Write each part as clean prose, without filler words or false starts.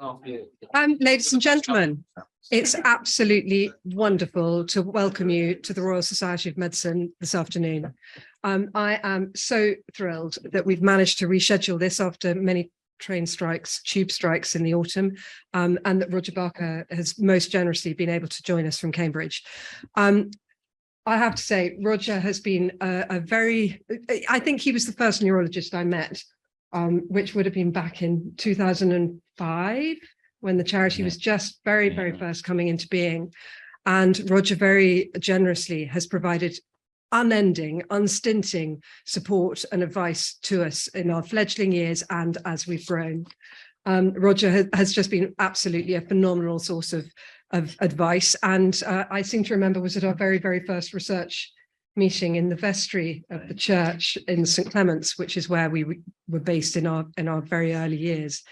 Ladies and gentlemen, it's absolutely wonderful to welcome you to the Royal Society of Medicine this afternoon. I am so thrilled that we've managed to reschedule this after many train strikes, tube strikes in the autumn, and that Roger Barker has most generously been able to join us from Cambridge. I have to say, Roger has been I think he was the first neurologist I met, which would have been back in 2005, when the charity was just very first coming into being. And Roger very generously has provided unending, unstinting support and advice to us in our fledgling years and as we've grown. Roger has just been absolutely a phenomenal source of advice. And I seem to remember was at our very first research meeting in the vestry of the church in St. Clement's, which is where we were based in our very early years.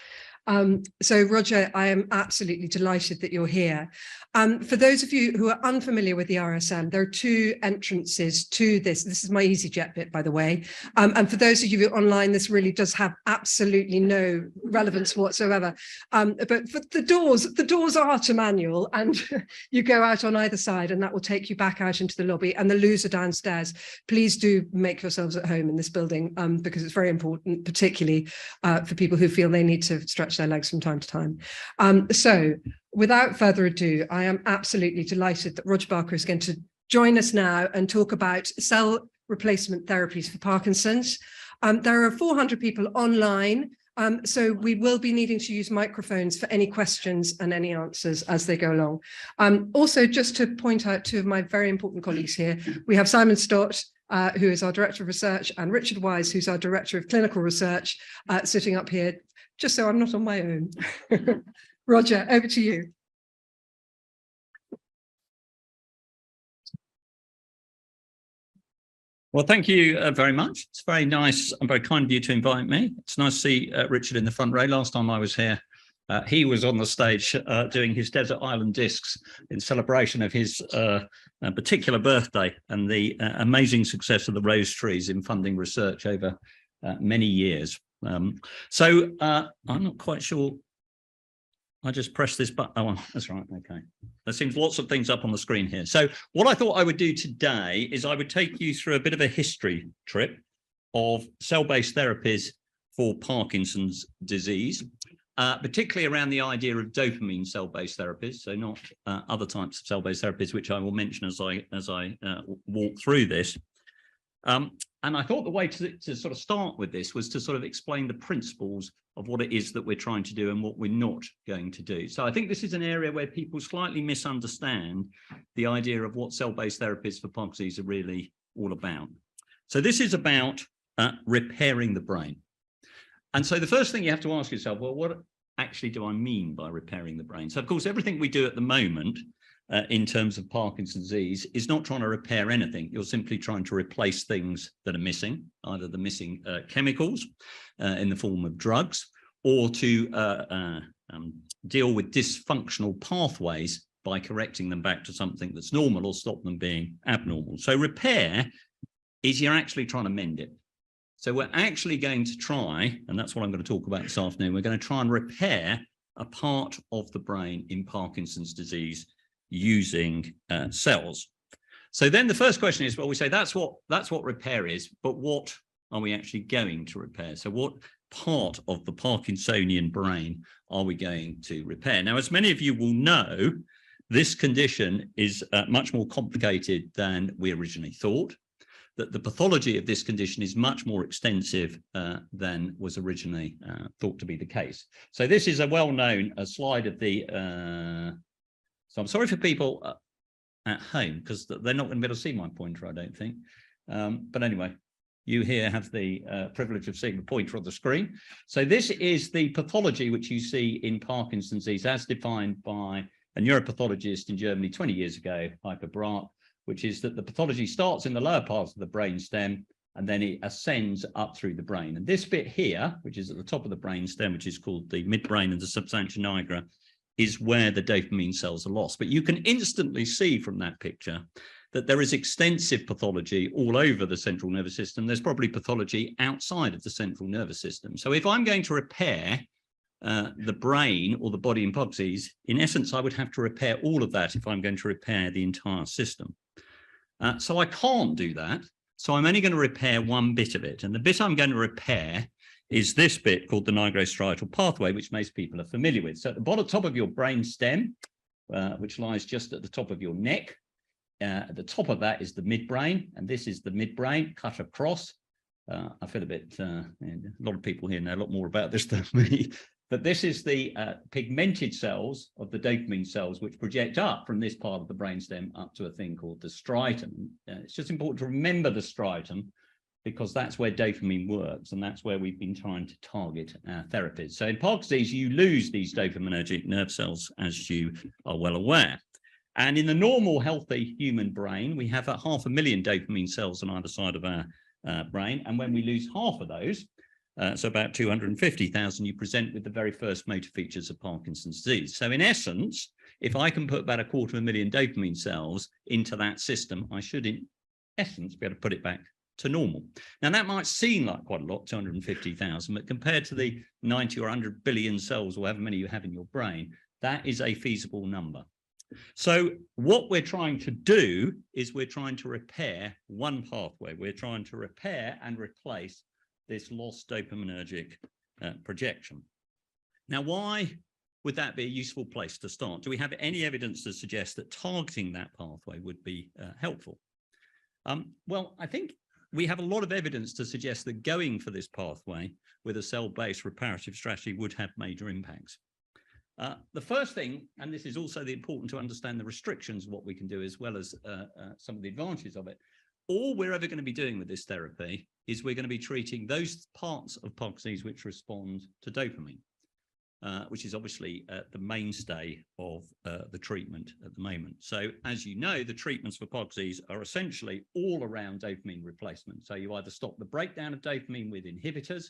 So Roger, I am absolutely delighted that you're here. For those of you who are unfamiliar with the RSM, there are two entrances to this. This is my EasyJet bit, by the way. And for those of you online, this really does have absolutely no relevance whatsoever. But for the doors are to manual, and you go out on either side, and that will take you back out into the lobby, and the loos are downstairs. Please do make yourselves at home in this building, because it's very important, particularly for people who feel they need to stretch their legs from time to time. So without further ado, I am absolutely delighted that Roger Barker is going to join us now and talk about cell replacement therapies for Parkinson's. There are 400 people online, so we will be needing to use microphones for any questions and any answers as they go along. Also, just to point out two of my very important colleagues here, we have Simon Stott, who is our Director of Research, and Richard Wise, who's our Director of Clinical Research, sitting up here, just so I'm not on my own. Roger, over to you. Well, thank you very much. It's very nice and very kind of you to invite me. It's nice to see Richard in the front row. Last time I was here, he was on the stage doing his Desert Island Discs in celebration of his particular birthday and the amazing success of the rose trees in funding research over many years. So I'm not quite sure. I just press this button. Oh, that's right. Okay. There seems lots of things up on the screen here. So what I thought I would do today is I would take you through a bit of a history trip of cell-based therapies for Parkinson's disease, particularly around the idea of dopamine cell-based therapies. So not other types of cell-based therapies, which I will mention as I walk through this. And I thought the way to sort of start with this was to sort of explain the principles of what it is that we're trying to do and what we're not going to do. So I think this is an area where people slightly misunderstand the idea of what cell-based therapies for Parkinson's are really all about. So this is about repairing the brain. And so the first thing you have to ask yourself, well, what actually do I mean by repairing the brain? So of course, everything we do at the moment in terms of Parkinson's disease is not trying to repair anything. You're simply trying to replace things that are missing, either the missing chemicals in the form of drugs, or to deal with dysfunctional pathways by correcting them back to something that's normal or stop them being abnormal. So repair is you're actually trying to mend it. So we're actually going to try, and that's what I'm going to talk about this afternoon, we're going to try and repair a part of the brain in Parkinson's disease using cells. So then the first question is, well, we say that's what repair is, but what are we actually going to repair? So what part of the Parkinsonian brain are we going to repair? Now, as many of you will know, this condition is much more complicated than we originally thought, that the pathology of this condition is much more extensive than was originally thought to be the case. So this is a well-known slide of the so I'm sorry for people at home, because they're not going to be able to see my pointer, I don't think. But anyway, you here have the privilege of seeing the pointer on the screen. So this is the pathology which you see in Parkinson's disease as defined by a neuropathologist in Germany 20 years ago, Piper Braak, which is that the pathology starts in the lower parts of the brainstem and then it ascends up through the brain. And this bit here, which is at the top of the brainstem, which is called the midbrain and the substantia nigra, is where the dopamine cells are lost. But you can instantly see from that picture that there is extensive pathology all over the central nervous system. There's probably pathology outside of the central nervous system. So if I'm going to repair the brain or the body in Pogsy's, in essence, I would have to repair all of that if I'm going to repair the entire system. So I can't do that. So I'm only going to repair one bit of it. And the bit I'm going to repair is this bit called the nigrostriatal pathway, which most people are familiar with. So at the bottom top of your brain stem, which lies just at the top of your neck, at the top of that is the midbrain, and this is the midbrain cut across. I feel a bit, a lot of people here know a lot more about this than me, but this is the pigmented cells of the dopamine cells, which project up from this part of the brainstem up to a thing called the striatum. It's just important to remember the striatum, because that's where dopamine works, and that's where we've been trying to target our therapies. So in Parkinson's, you lose these dopaminergic nerve cells, as you are well aware. And in the normal, healthy human brain, we have 500,000 dopamine cells on either side of our brain. And when we lose half of those, so about 250,000, you present with the very first motor features of Parkinson's disease. So in essence, if I can put about 250,000 dopamine cells into that system, I should, in essence, be able to put it back to normal. Now, that might seem like quite a lot, 250,000, but compared to the 90 or 100 billion cells, or however many you have in your brain, that is a feasible number. So what we're trying to do is we're trying to repair one pathway. We're trying to repair and replace this lost dopaminergic projection. Now, why would that be a useful place to start? Do we have any evidence to suggest that targeting that pathway would be helpful? Well, I think we have a lot of evidence to suggest that going for this pathway with a cell-based reparative strategy would have major impacts. The first thing, and this is also important to understand the restrictions of what we can do, as well as some of the advantages of it, all we're ever going to be doing with this therapy is we're going to be treating those parts of Parkinson's which respond to dopamine, which is obviously the mainstay of the treatment at the moment. So as you know, the treatments for Parkinson's are essentially all around dopamine replacement. So you either stop the breakdown of dopamine with inhibitors,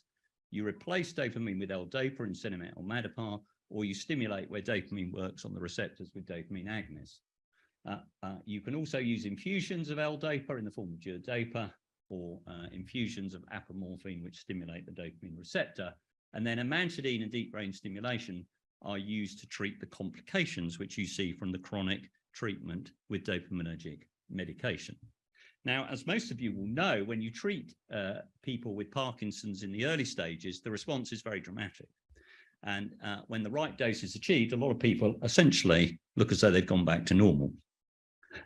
you replace dopamine with L-DOPA and Sinemet or Madapar, or you stimulate where dopamine works on the receptors with dopamine agonists. You can also use infusions of L-DOPA in the form of Duodopa, or infusions of apomorphine, which stimulate the dopamine receptor. And then amantadine and deep brain stimulation are used to treat the complications which you see from the chronic treatment with dopaminergic medication. Now, as most of you will know, when you treat people with Parkinson's in the early stages, the response is very dramatic. And when the right dose is achieved, a lot of people essentially look as though they've gone back to normal.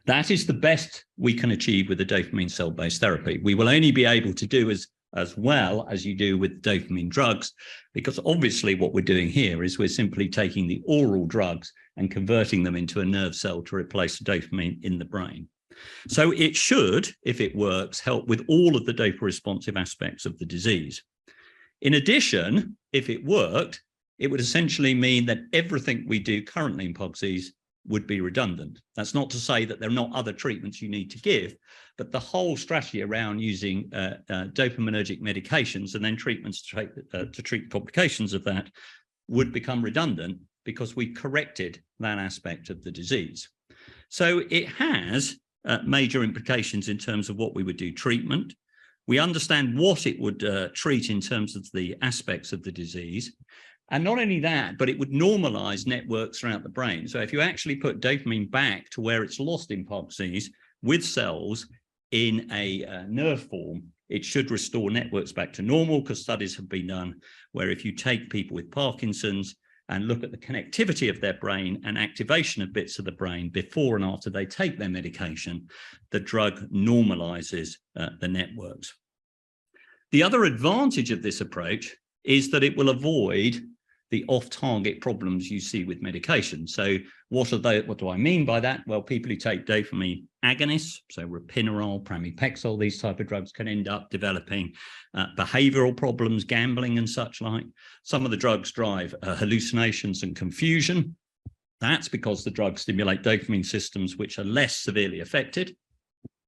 That is the best we can achieve with a dopamine cell-based therapy. We will only be able to do as well as you do with dopamine drugs, because obviously what we're doing here is we're simply taking the oral drugs and converting them into a nerve cell to replace the dopamine in the brain. So it should, if it works, help with all of the dopa responsive aspects of the disease. In addition, if it worked, it would essentially mean that everything we do currently in Parkinson's would be redundant. That's not to say that there are not other treatments you need to give, but the whole strategy around using dopaminergic medications and then treatments to treat complications of that would become redundant, because we corrected that aspect of the disease. So it has major implications in terms of what we would do treatment. We understand what it would treat in terms of the aspects of the disease. And not only that, but it would normalize networks throughout the brain. So if you actually put dopamine back to where it's lost in Parkinson's with cells in a nerve form, it should restore networks back to normal, because studies have been done where if you take people with Parkinson's and look at the connectivity of their brain and activation of bits of the brain before and after they take their medication, the drug normalizes the networks. The other advantage of this approach is that it will avoid the off-target problems you see with medication. So what do I mean by that? Well, people who take dopamine agonists, so ropinirole, pramipexole, these type of drugs can end up developing behavioral problems, gambling and such like. Some of the drugs drive hallucinations and confusion. That's because the drugs stimulate dopamine systems which are less severely affected.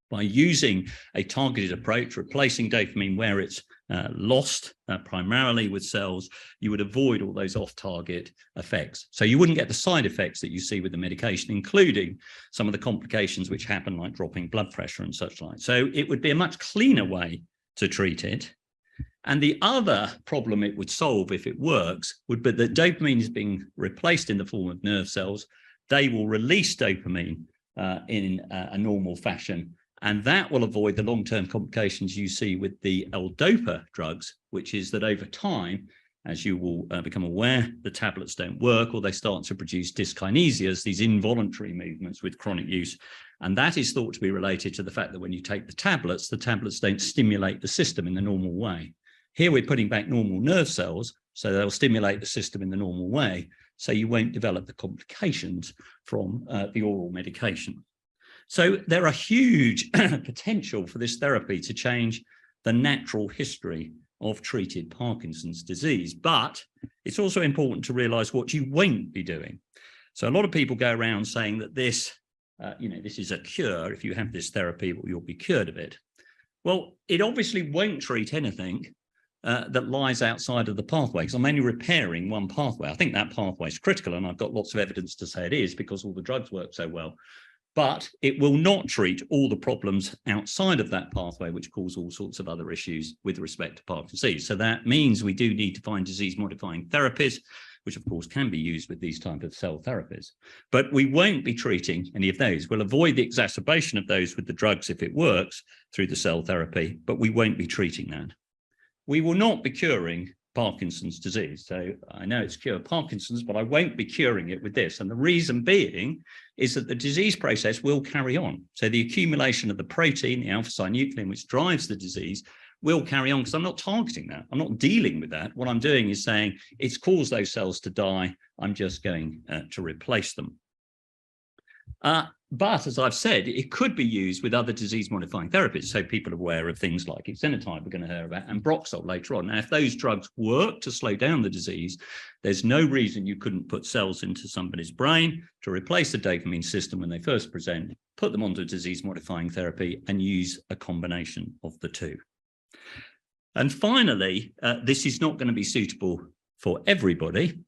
By using a targeted approach, replacing dopamine where it's lost primarily with cells, you would avoid all those off-target effects. So you wouldn't get the side effects that you see with the medication, including some of the complications which happen, like dropping blood pressure and such like. So it would be a much cleaner way to treat it. And the other problem it would solve if it works would be that dopamine is being replaced in the form of nerve cells. They will release dopamine in a normal fashion, and that will avoid the long-term complications you see with the L-DOPA drugs, which is that over time, as you will become aware, the tablets don't work, or they start to produce dyskinesias, these involuntary movements with chronic use. And that is thought to be related to the fact that when you take the tablets don't stimulate the system in the normal way. Here we're putting back normal nerve cells, so they'll stimulate the system in the normal way, so you won't develop the complications from the oral medication. So there are huge potential for this therapy to change the natural history of treated Parkinson's disease, but it's also important to realize what you won't be doing. So a lot of people go around saying that this, this is a cure. If you have this therapy, you'll be cured of it. Well, it obviously won't treat anything that lies outside of the pathway, because I'm only repairing one pathway. I think that pathway is critical, and I've got lots of evidence to say it is because all the drugs work so well. But it will not treat all the problems outside of that pathway, which cause all sorts of other issues with respect to Parkinson's disease. So that means we do need to find disease-modifying therapies, which of course can be used with these type of cell therapies. But we won't be treating any of those. We'll avoid the exacerbation of those with the drugs if it works through the cell therapy, but we won't be treating that. We will not be curing Parkinson's disease. So I know it's Cure Parkinson's, but I won't be curing it with this. And the reason being is that the disease process will carry on. So the accumulation of the protein, the alpha-synuclein, which drives the disease, will carry on, because I'm not targeting that. I'm not dealing with that. What I'm doing is saying it's caused those cells to die. I'm just going to replace them. But as I've said, it could be used with other disease-modifying therapies. So people are aware of things like exenatide, we're going to hear about, and Broxol later on. Now, if those drugs work to slow down the disease, there's no reason you couldn't put cells into somebody's brain to replace the dopamine system when they first present, put them onto disease-modifying therapy, and use a combination of the two. And finally, this is not going to be suitable for everybody.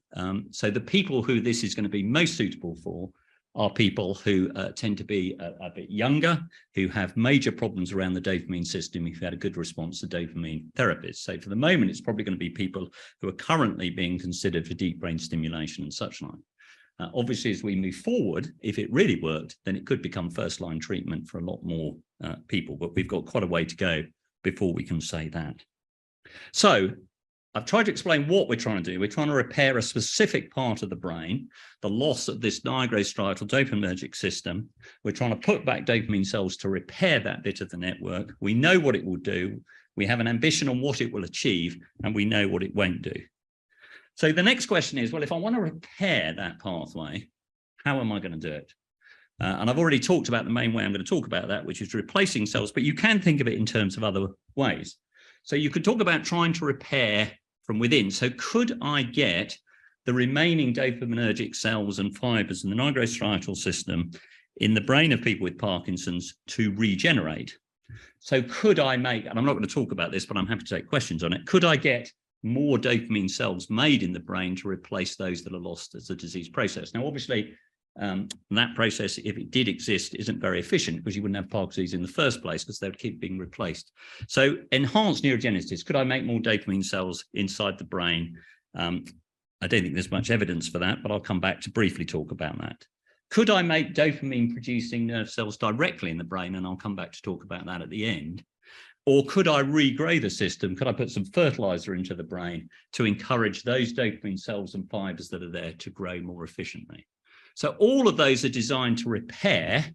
So the people who this is going to be most suitable for are people who tend to be a bit younger, who have major problems around the dopamine system if you had a good response to dopamine therapies. So for the moment, it's probably going to be people who are currently being considered for deep brain stimulation and such like. Obviously, as we move forward, if it really worked, then it could become first-line treatment for a lot more people, but we've got quite a way to go before we can say that. So I've tried to explain what we're trying to do. We're trying to repair a specific part of the brain, the loss of this nigrostriatal dopaminergic system. We're trying to put back dopamine cells to repair that bit of the network. We know what it will do. We have an ambition on what it will achieve, and we know what it won't do. So the next question is, well, if I want to repair that pathway, how am I going to do it? And I've already talked about the main way I'm going to talk about that, which is replacing cells, but you can think of it in terms of other ways. So you could talk about trying to repair from within. So could I get the remaining dopaminergic cells and fibers in the nigrostriatal system in the brain of people with Parkinson's to regenerate? So could I make, and I'm not going to talk about this, but I'm happy to take questions on it, could I get more dopamine cells made in the brain to replace those that are lost as a disease process? Now, obviously, that process, if it did exist, isn't very efficient because you wouldn't have Parkinson's disease in the first place because they would keep being replaced. So enhanced neurogenesis, could I make more dopamine cells inside the brain? I don't think there's much evidence for that, but I'll come back to briefly talk about that. Could I make dopamine producing nerve cells directly in the brain? And I'll come back to talk about that at the end. Or could I regrow the system? Could I put some fertilizer into the brain to encourage those dopamine cells and fibers that are there to grow more efficiently? So all of those are designed to repair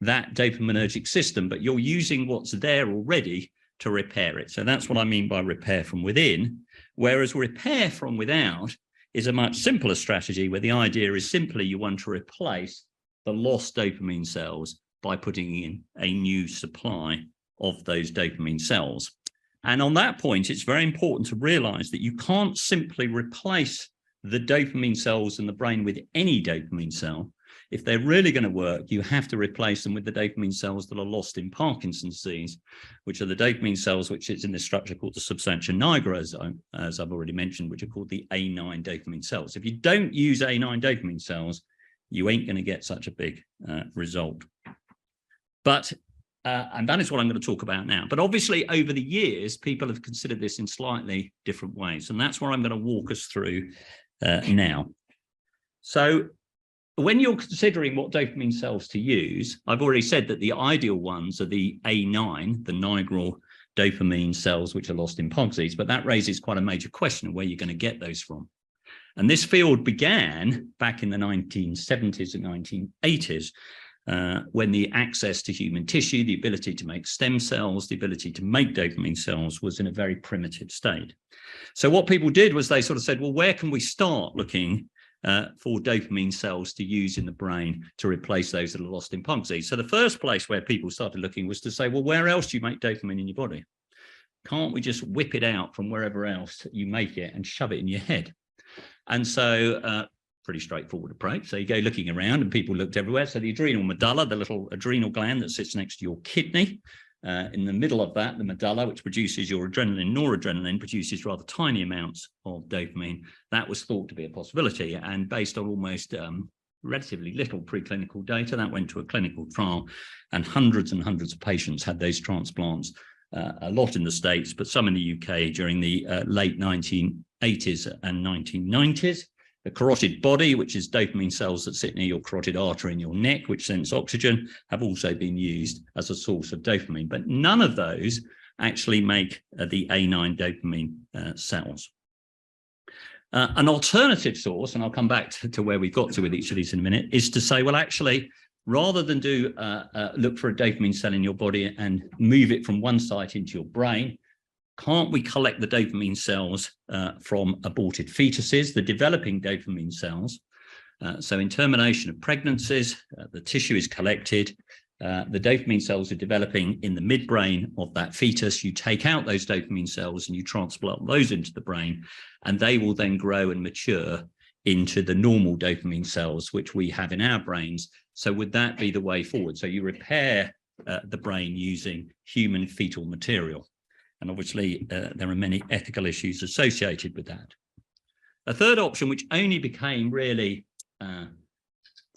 that dopaminergic system, but you're using what's there already to repair it. So that's what I mean by repair from within, whereas repair from without is a much simpler strategy where the idea is simply you want to replace the lost dopamine cells by putting in a new supply of those dopamine cells. And on that point, it's very important to realize that you can't simply replace the dopamine cells in the brain with any dopamine cell. If they're really going to work, you have to replace them with the dopamine cells that are lost in Parkinson's disease, which are the dopamine cells which is in this structure called the substantia nigra, as I've already mentioned, which are called the A9 dopamine cells. If you don't use A9 dopamine cells, you ain't going to get such a big result. But And that is what I'm going to talk about now. But obviously, over the years, people have considered this in slightly different ways. And that's what I'm going to walk us through now. So when you're considering what dopamine cells to use, I've already said that the ideal ones are the A9, the nigral dopamine cells, which are lost in POG disease. But that raises quite a major question of where you're going to get those from. And this field began back in the 1970s and 1980s, when the access to human tissue, the ability to make stem cells, the ability to make dopamine cells was in a very primitive state. So what people did was they sort of said, well, where can we start looking for dopamine cells to use in the brain to replace those that are lost in POG disease? So the first place where people started looking was to say, well, where else do you make dopamine in your body? Can't we just whip it out from wherever else you make it and shove it in your head? And so pretty straightforward approach. So you go looking around and people looked everywhere. So the adrenal medulla, the little adrenal gland that sits next to your kidney, in the middle of that, the medulla, which produces your adrenaline, noradrenaline, produces rather tiny amounts of dopamine. That was thought to be a possibility. And based on almost relatively little preclinical data, that went to a clinical trial, and hundreds of patients had those transplants, a lot in the States, but some in the UK during the late 1980s and 1990s. The carotid body, which is dopamine cells that sit near your carotid artery in your neck, which sends oxygen, have also been used as a source of dopamine. But none of those actually make the A9 dopamine cells. An alternative source, and I'll come back to where we've got to with each of these in a minute, is to say, well, actually, rather than look for a dopamine cell in your body and move it from one site into your brain, can't we collect the dopamine cells from aborted fetuses, the developing dopamine cells? So in termination of pregnancies, the tissue is collected, the dopamine cells are developing in the midbrain of that fetus. You take out those dopamine cells and you transplant those into the brain, and they will then grow and mature into the normal dopamine cells, which we have in our brains. So would that be the way forward? So you repair the brain using human fetal material. And obviously, there are many ethical issues associated with that. A third option, which only became really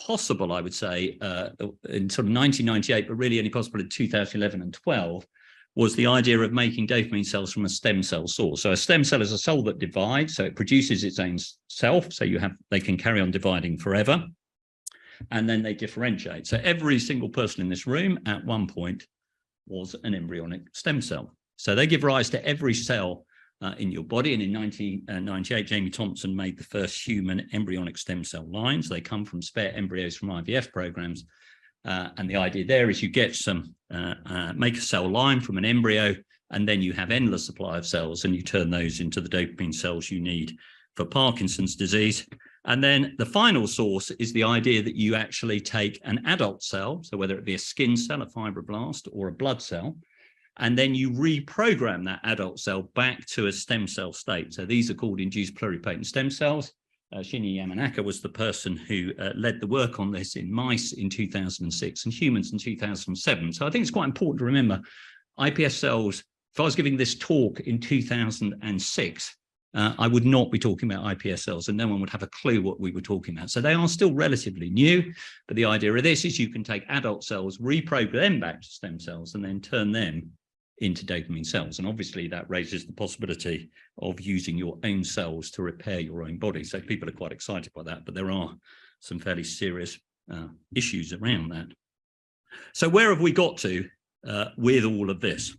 possible, I would say, in sort of 1998, but really only possible in 2011 and 12, was the idea of making dopamine cells from a stem cell source. So a stem cell is a cell that divides, so it produces its own self, so they can carry on dividing forever, and then they differentiate. So every single person in this room at one point was an embryonic stem cell. So they give rise to every cell in your body. And in 1998, Jamie Thompson made the first human embryonic stem cell lines. They come from spare embryos from IVF programs. And the idea there is you get make a cell line from an embryo, and then you have endless supply of cells, and you turn those into the dopamine cells you need for Parkinson's disease. And then the final source is the idea that you actually take an adult cell, so whether it be a skin cell, a fibroblast, or a blood cell, and then you reprogram that adult cell back to a stem cell state. So these are called induced pluripotent stem cells. Shinya Yamanaka was the person who led the work on this in mice in 2006 and humans in 2007. So I think it's quite important to remember iPS cells. If I was giving this talk in 2006, I would not be talking about iPS cells, and no one would have a clue what we were talking about. So they are still relatively new, but the idea of this is you can take adult cells, reprogram them back to stem cells, and then turn them into dopamine cells. And obviously that raises the possibility of using your own cells to repair your own body. So people are quite excited by that, but there are some fairly serious issues around that. So where have we got to with all of this?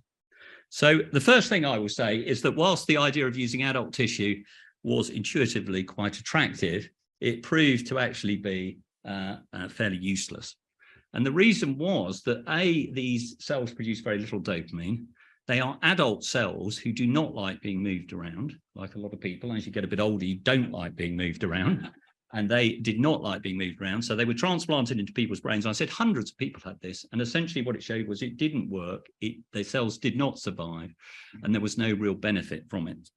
So the first thing I will say is that whilst the idea of using adult tissue was intuitively quite attractive, it proved to actually be fairly useless. And the reason was that these cells produce very little dopamine. They are adult cells who do not like being moved around. Like a lot of people, as you get a bit older, you don't like being moved around. And they did not like being moved around. So they were transplanted into people's brains. I said hundreds of people had this. And essentially what it showed was it didn't work. The cells did not survive. And there was no real benefit from it.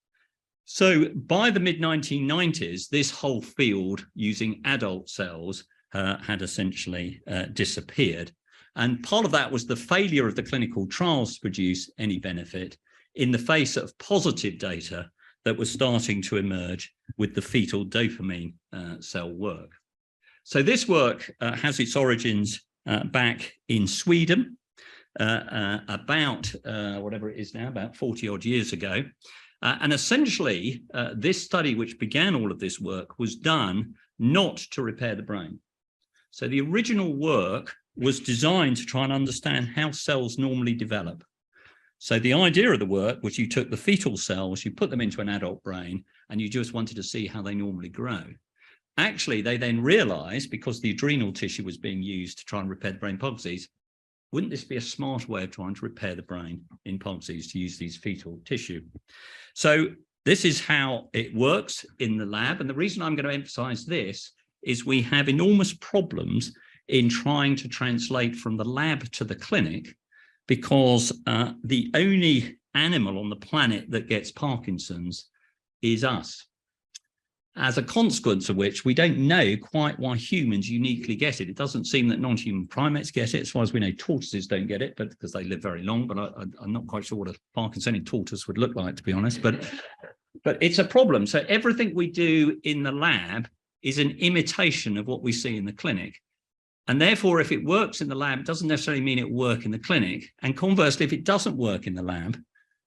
So by the mid-1990s, this whole field using adult cells had essentially disappeared. And part of that was the failure of the clinical trials to produce any benefit in the face of positive data that was starting to emerge with the fetal dopamine cell work. So this work has its origins back in Sweden. about whatever it is now, about 40 odd years ago. And essentially, this study, which began all of this work, was done not to repair the brain. So the original work was designed to try and understand how cells normally develop. So the idea of the work was you took the fetal cells, you put them into an adult brain, and you just wanted to see how they normally grow. Actually, they then realized, because the adrenal tissue was being used to try and repair the brain pulse disease, wouldn't this be a smart way of trying to repair the brain in pulse disease, to use these fetal tissue? So this is how it works in the lab. And the reason I'm going to emphasize this is we have enormous problems in trying to translate from the lab to the clinic, because the only animal on the planet that gets Parkinson's is us. As a consequence of which, we don't know quite why humans uniquely get it. It doesn't seem that non-human primates get it. As far as we know, tortoises don't get it, but because they live very long. But I'm not quite sure what a Parkinsonian tortoise would look like, to be honest. But it's a problem. So everything we do in the lab is an imitation of what we see in the clinic. And therefore, if it works in the lab, it doesn't necessarily mean it will work in the clinic. And conversely, if it doesn't work in the lab,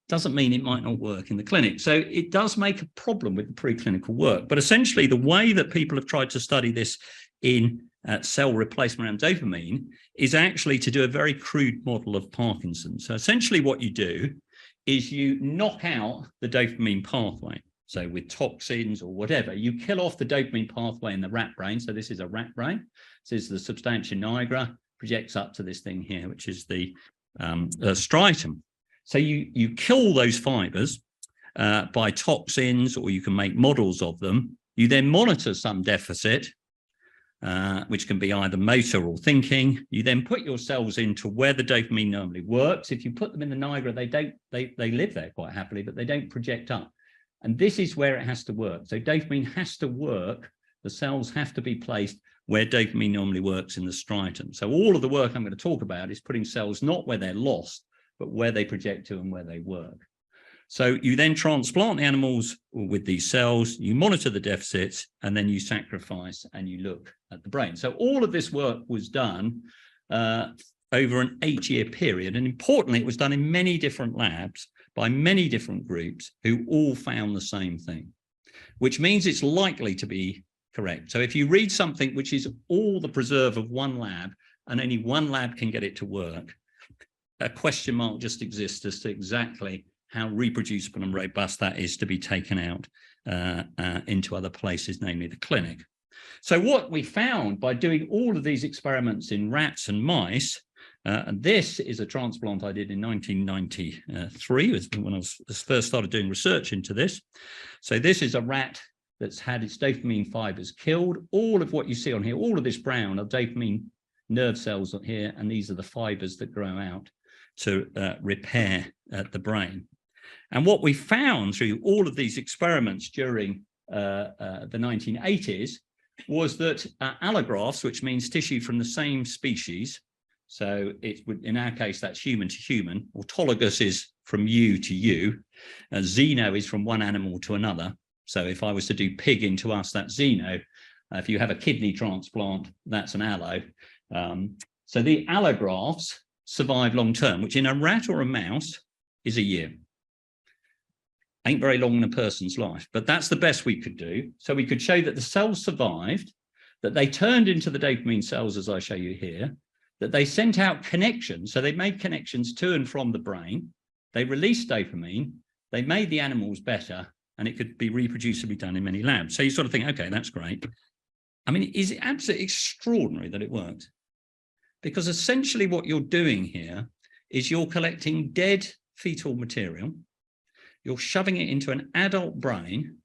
doesn't mean it might not work in the clinic. So it does make a problem with the preclinical work. But essentially, the way that people have tried to study this in cell replacement around dopamine is actually to do a very crude model of Parkinson's. So essentially what you do is you knock out the dopamine pathway. So with toxins or whatever, you kill off the dopamine pathway in the rat brain. So this is a rat brain. This is the substantia nigra, projects up to this thing here, which is the striatum. So you kill those fibers by toxins, or you can make models of them. You then monitor some deficit, which can be either motor or thinking. You then put your cells into where the dopamine normally works. If you put them in the nigra, they live there quite happily, but they don't project up. And this is where it has to work. So dopamine has to work. The cells have to be placed where dopamine normally works in the striatum. So all of the work I'm going to talk about is putting cells not where they're lost, but where they project to and where they work. So you then transplant the animals with these cells, you monitor the deficits, and then you sacrifice and you look at the brain. So all of this work was done over an 8-year period. And importantly, it was done in many different labs by many different groups who all found the same thing, which means it's likely to be correct. So if you read something which is all the preserve of one lab and only one lab can get it to work, a question mark just exists as to exactly how reproducible and robust that is to be taken out into other places, namely the clinic. So what we found by doing all of these experiments in rats and mice, and this is a transplant I did in 1993, was when I first started doing research into this. So this is a rat that's had its dopamine fibers killed. All of what you see on here, all of this brown are dopamine nerve cells on here, and these are the fibers that grow out to repair the brain. And what we found through all of these experiments during the 1980s was that allografts, which means tissue from the same species, so it would, in our case, that's human to human. Autologous is from you to you. Xeno is from one animal to another. So if I was to do pig into us, that's xeno. If you have a kidney transplant, that's an allo. So the allografts survive long term, which in a rat or a mouse is a year. Ain't very long in a person's life, but that's the best we could do. So we could show that the cells survived, that they turned into the dopamine cells, as I show you here, that they sent out connections. So they made connections to and from the brain. They released dopamine. They made the animals better, and it could be reproducibly done in many labs. So you sort of think, okay, that's great. I mean, is it absolutely extraordinary that it worked? Because essentially what you're doing here is you're collecting dead fetal material, you're shoving it into an adult brain,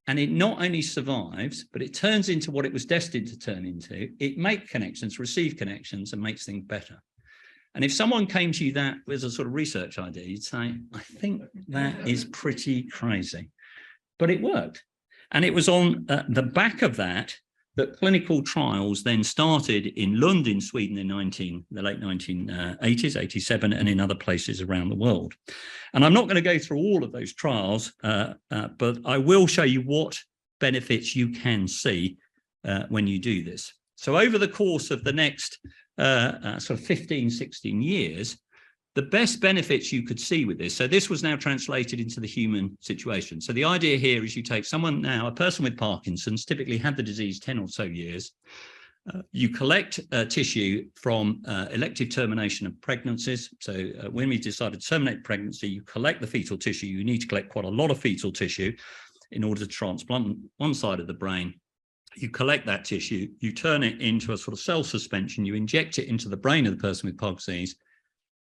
and it not only survives, but it turns into what it was destined to turn into. It makes connections, receives connections, and makes things better. And if someone came to you that was a sort of research idea, you'd say, I think that is pretty crazy. But it worked. And it was on the back of that clinical trials then started in Lund in Sweden in the late 1980s, 87, and in other places around the world. And I'm not going to go through all of those trials, but I will show you what benefits you can see when you do this. So over the course of the next sort of 15, 16 years, the best benefits you could see with this. So this was now translated into the human situation. So the idea here is you take someone now, a person with Parkinson's, typically had the disease 10 or so years. You collect tissue from elective termination of pregnancies. So when we decided to terminate pregnancy, you collect the fetal tissue. You need to collect quite a lot of fetal tissue in order to transplant one side of the brain. You collect that tissue, you turn it into a sort of cell suspension, you inject it into the brain of the person with Parkinson's disease,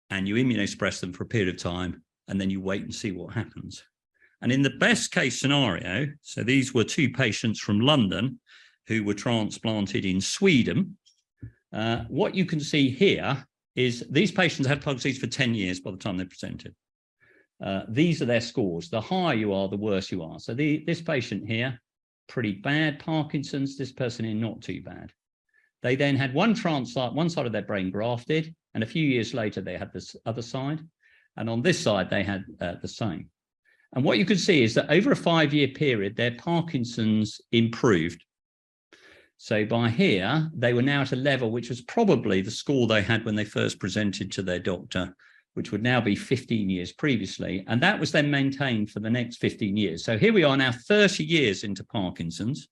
and you immunosuppress them for a period of time, and then you wait and see what happens. And in the best case scenario, so these were two patients from London who were transplanted in Sweden. What you can see here is these patients had Parkinson's disease for 10 years by the time they presented. These are their scores. The higher you are, the worse you are. So this patient here, pretty bad Parkinson's, this person here, not too bad. They then had one transplant, one side of their brain grafted, and a few years later, they had this other side. And on this side, they had the same. And what you can see is that over a 5-year period, their Parkinson's improved. So by here, they were now at a level which was probably the score they had when they first presented to their doctor, which would now be 15 years previously. And that was then maintained for the next 15 years. So here we are now 30 years into Parkinson's.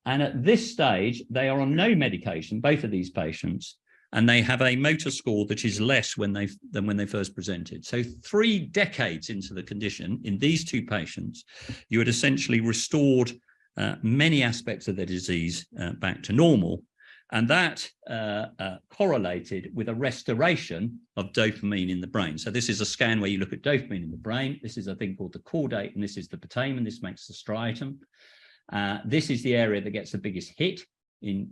And at this stage, they are on no medication, both of these patients, and they have a motor score that is less than when they first presented. So 3 decades into the condition, in these two patients, you had essentially restored many aspects of their disease back to normal. And that correlated with a restoration of dopamine in the brain. So this is a scan where you look at dopamine in the brain. This is a thing called the caudate, and this is the putamen. This makes the striatum. This is the area that gets the biggest hit in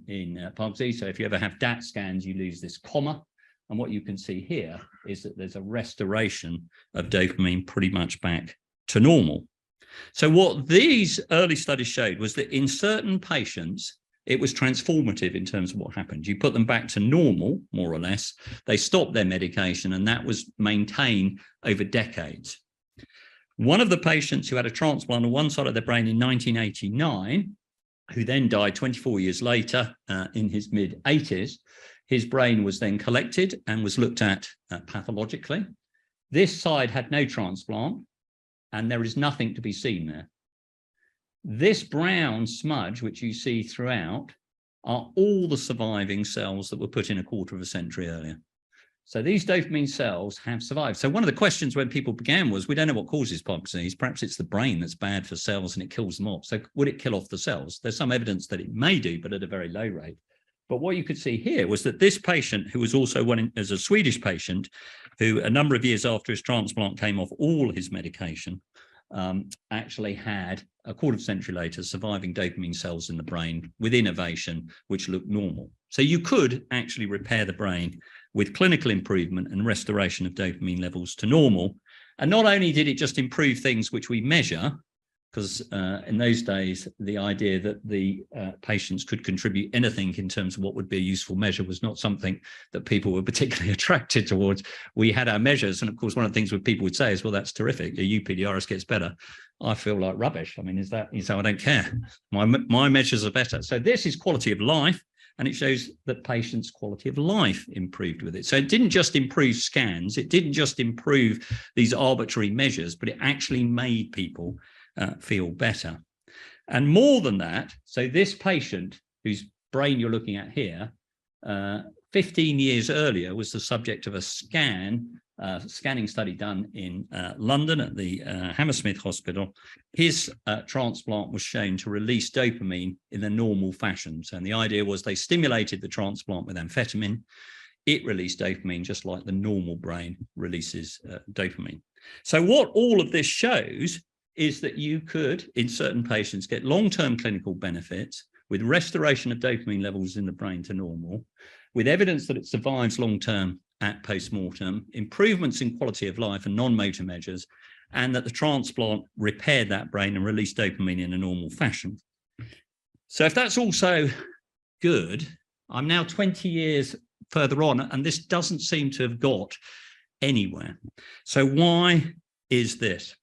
Parkinson's disease. So if you ever have DAT scans, you lose this comma. And what you can see here is that there's a restoration of dopamine pretty much back to normal. So what these early studies showed was that in certain patients, it was transformative in terms of what happened. You put them back to normal, more or less. They stopped their medication, and that was maintained over decades. One of the patients who had a transplant on one side of their brain in 1989, who then died 24 years later in his mid-80s, his brain was then collected and was looked at pathologically. This side had no transplant, and there is nothing to be seen there. This brown smudge, which you see throughout, are all the surviving cells that were put in a quarter of a century earlier. So these dopamine cells have survived. So one of the questions when people began was, we don't know what causes Parkinson's disease. Perhaps it's the brain that's bad for cells and it kills them off. So would it kill off the cells? There's some evidence that it may do, but at a very low rate. But what you could see here was that this patient, who was also as a Swedish patient, who a number of years after his transplant came off all his medication, actually had a quarter of a century later surviving dopamine cells in the brain with innervation, which looked normal. So you could actually repair the brain with clinical improvement and restoration of dopamine levels to normal. And not only did it just improve things which we measure, because in those days, the idea that the patients could contribute anything in terms of what would be a useful measure was not something that people were particularly attracted towards. We had our measures. And of course, one of the things that people would say is, well, that's terrific. The UPDRS gets better. I feel like rubbish. I mean, is that, so I don't care. My measures are better. So this is quality of life. And it shows that patients' quality of life improved with it. So it didn't just improve scans. It didn't just improve these arbitrary measures, but it actually made people feel better. And more than that, so this patient whose brain you're looking at here, 15 years earlier was the subject of a scanning study done in London at the Hammersmith Hospital. His transplant was shown to release dopamine in a normal fashion. So and the idea was they stimulated the transplant with amphetamine. It released dopamine just like the normal brain releases dopamine. So what all of this shows is that you could, in certain patients, get long-term clinical benefits with restoration of dopamine levels in the brain to normal, with evidence that it survives long-term at post-mortem, improvements in quality of life and non-motor measures, and that the transplant repaired that brain and released dopamine in a normal fashion. So if that's also good, I'm now 20 years further on, and this doesn't seem to have got anywhere. So why is this?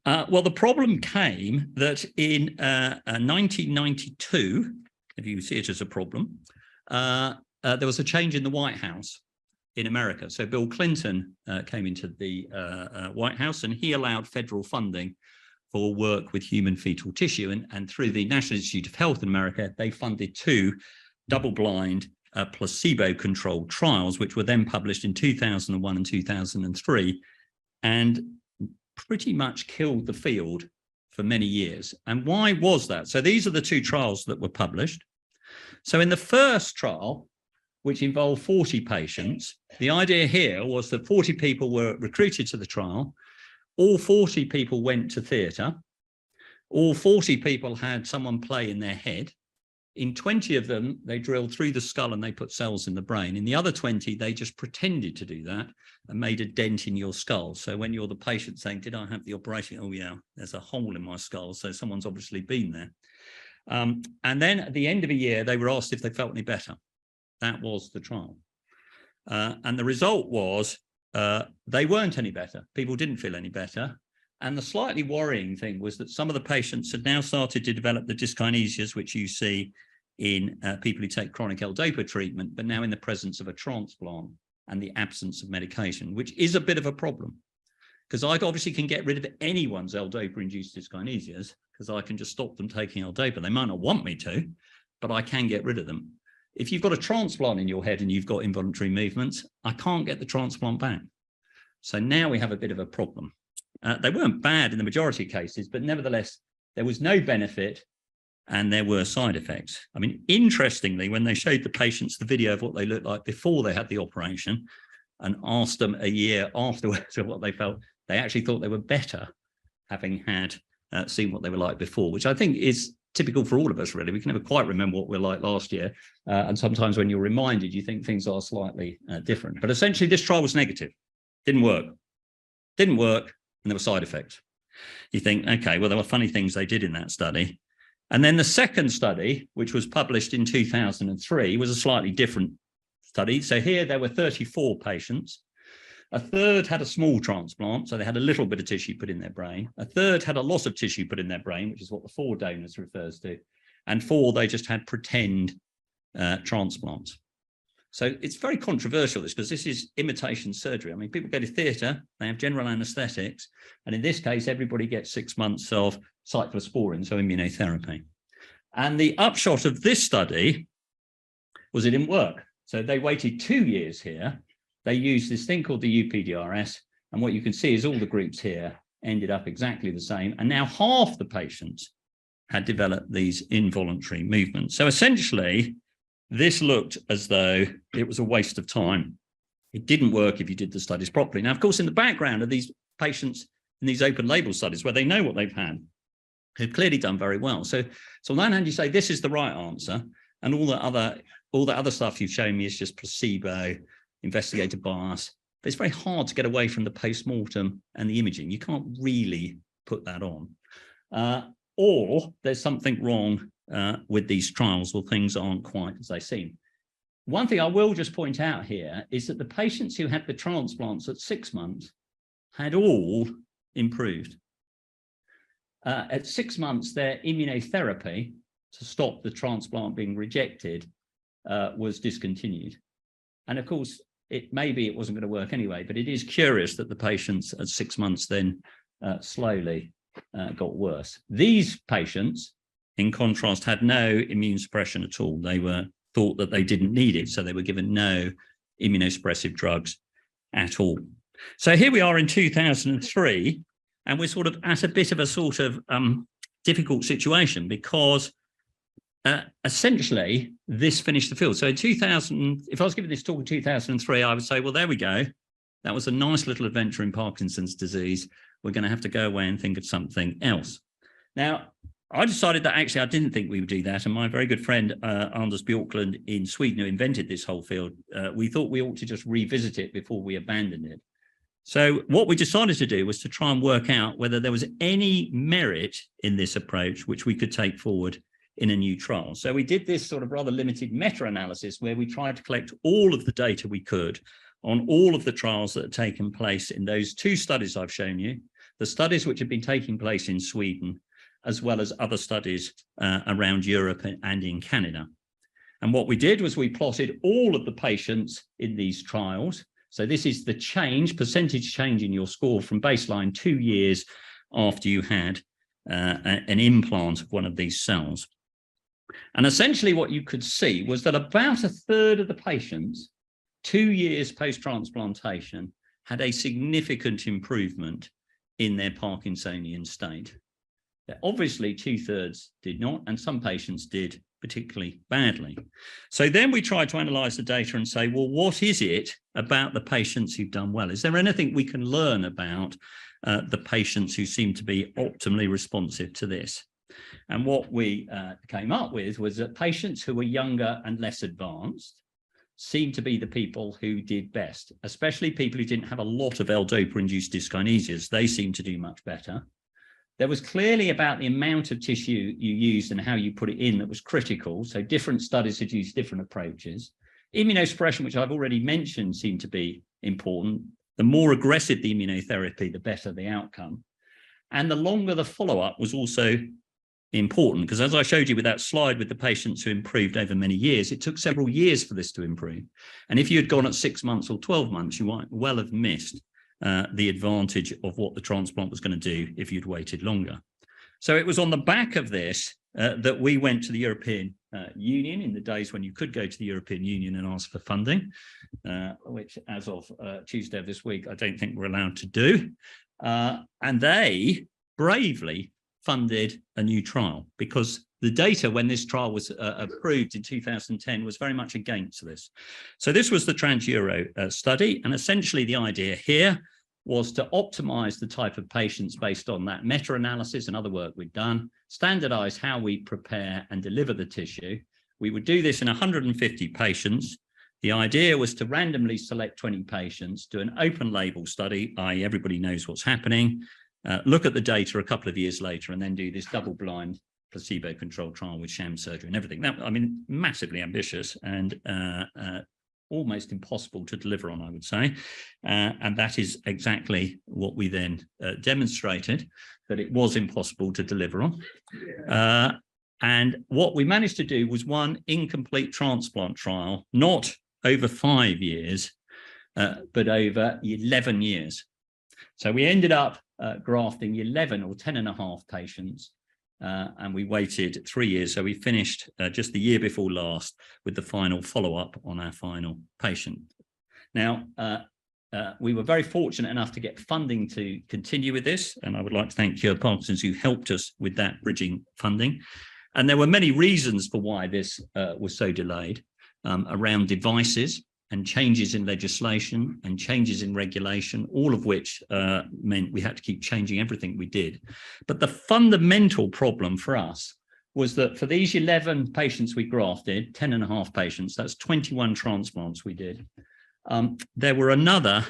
Well, the problem came that in 1992, if you see it as a problem, there was a change in the White House in America. So Bill Clinton came into the White House, and he allowed federal funding for work with human fetal tissue. And through the National Institute of Health in America, they funded 2 double-blind placebo-controlled trials, which were then published in 2001 and 2003, and pretty much killed the field for many years. And why was that? So these are the 2 trials that were published. So in the first trial, which involved 40 patients, the idea here was that 40 people were recruited to the trial. All 40 people went to theatre. All 40 people had someone play in their head. In 20 of them, they drilled through the skull and they put cells in the brain. In the other 20, they just pretended to do that and made a dent in your skull. So when you're the patient saying, did I have the operation? Oh, yeah, there's a hole in my skull. So someone's obviously been there. And then at the end of a year, they were asked if they felt any better. That was the trial. And the result was they weren't any better. People didn't feel any better. And the slightly worrying thing was that some of the patients had now started to develop the dyskinesias, which you see in people who take chronic L-DOPA treatment, but now in the presence of a transplant and the absence of medication, which is a bit of a problem. Because I obviously can get rid of anyone's L-DOPA-induced dyskinesias, because I can just stop them taking L-DOPA. They might not want me to, but I can get rid of them. If you've got a transplant in your head and you've got involuntary movements, I can't get the transplant back. So now we have a bit of a problem. They weren't bad in the majority of cases, but nevertheless, there was no benefit and there were side effects. I mean, interestingly, when they showed the patients the video of what they looked like before they had the operation and asked them a year afterwards of what they felt, they actually thought they were better having had seen what they were like before, which I think is typical for all of us, really. We can never quite remember what we're like last year. And sometimes when you're reminded, you think things are slightly different. But essentially, this trial was negative. Didn't work. Didn't work. And there were side effects. You think, okay, well, there were funny things they did in that study. And then the second study, which was published in 2003, was a slightly different study. So here there were 34 patients. A third had a small transplant, so they had a little bit of tissue put in their brain. A third had a loss of tissue put in their brain, which is what the 4 donors refers to. And 4, they just had pretend transplants. So it's very controversial, this, because this is imitation surgery. I mean, people go to theatre, they have general anaesthetics, and in this case, everybody gets 6 months of cyclosporin, so immunotherapy. And the upshot of this study was it didn't work. So they waited 2 years here. They used this thing called the UPDRS, and what you can see is all the groups here ended up exactly the same. And now half the patients had developed these involuntary movements. So essentially, this looked as though it was a waste of time. It didn't work if you did the studies properly. Now, of course, in the background of these patients in these open label studies where they know what they've had, who've clearly done very well. So on one hand, you say this is the right answer, and all the other stuff you've shown me is just placebo, investigator bias. But it's very hard to get away from the post-mortem and the imaging. You can't really put that on. Or there's something wrong with these trials, or things aren't quite as they seem. One thing I will just point out here is that the patients who had the transplants at 6 months had all improved. At 6 months, their immunotherapy to stop the transplant being rejected was discontinued. And of course, maybe it wasn't going to work anyway, but it is curious that the patients at 6 months then slowly got worse. These patients, in contrast, had no immune suppression at all. They were thought that they didn't need it, so they were given no immunosuppressive drugs at all. So here we are in 2003, and we're sort of at a bit of a sort of difficult situation, because essentially this finished the field. So in 2000, if I was giving this talk in 2003, I would say, well, there we go. That was a nice little adventure in Parkinson's disease. We're going to have to go away and think of something else. Now, I decided that actually I didn't think we would do that. And my very good friend, Anders Björklund in Sweden, who invented this whole field, we thought we ought to just revisit it before we abandoned it. So what we decided to do was to try and work out whether there was any merit in this approach which we could take forward in a new trial. So we did this sort of rather limited meta-analysis where we tried to collect all of the data we could on all of the trials that had taken place in those 2 studies I've shown you, the studies which have been taking place in Sweden, as well as other studies around Europe and in Canada. And what we did was we plotted all of the patients in these trials. So this is the change, percentage change in your score from baseline 2 years after you had an implant of one of these cells. And essentially what you could see was that about a third of the patients 2 years post-transplantation had a significant improvement in their Parkinsonian state. Obviously, 2/3 did not, and some patients did particularly badly. So then we tried to analyze the data and say, well, what is it about the patients who've done well? Is there anything we can learn about the patients who seem to be optimally responsive to this? And what we came up with was that patients who were younger and less advanced seemed to be the people who did best, especially people who didn't have a lot of L-DOPA-induced dyskinesias. They seemed to do much better. There was clearly about the amount of tissue you used and how you put it in that was critical. So different studies had used different approaches. Immunosuppression, which I've already mentioned, seemed to be important. The more aggressive the immunotherapy, the better the outcome. And the longer the follow-up was also important, because as I showed you with that slide with the patients who improved over many years, it took several years for this to improve. And if you had gone at 6 months or 12 months, you might well have missed the advantage of what the transplant was going to do if you'd waited longer. So it was on the back of this that we went to the European Union in the days when you could go to the European Union and ask for funding, which as of Tuesday of this week, I don't think we're allowed to do. And they bravely funded a new trial, because the data when this trial was approved in 2010 was very much against this. So this was the TransEuro study. And essentially the idea here was to optimize the type of patients based on that meta-analysis and other work we'd done, standardize how we prepare and deliver the tissue. We would do this in 150 patients. The idea was to randomly select 20 patients, do an open label study, i.e. everybody knows what's happening, look at the data a couple of years later, and then do this double-blind placebo-controlled trial with sham surgery and everything. That, I mean, massively ambitious and almost impossible to deliver on, I would say. And that is exactly what we then demonstrated, that it was impossible to deliver on. And what we managed to do was one incomplete transplant trial, not over 5 years, but over 11 years. So we ended up grafting 11 or 10.5 patients, and we waited 3 years. So we finished just the year before last with the final follow-up on our final patient. Now, we were very fortunate enough to get funding to continue with this, and I would like to thank Cure Parkinson, who helped us with that bridging funding. And there were many reasons for why this was so delayed, around devices and changes in legislation and changes in regulation, all of which meant we had to keep changing everything we did. But the fundamental problem for us was that for these 11 patients we grafted, 10.5 patients, that's 21 transplants we did, there were another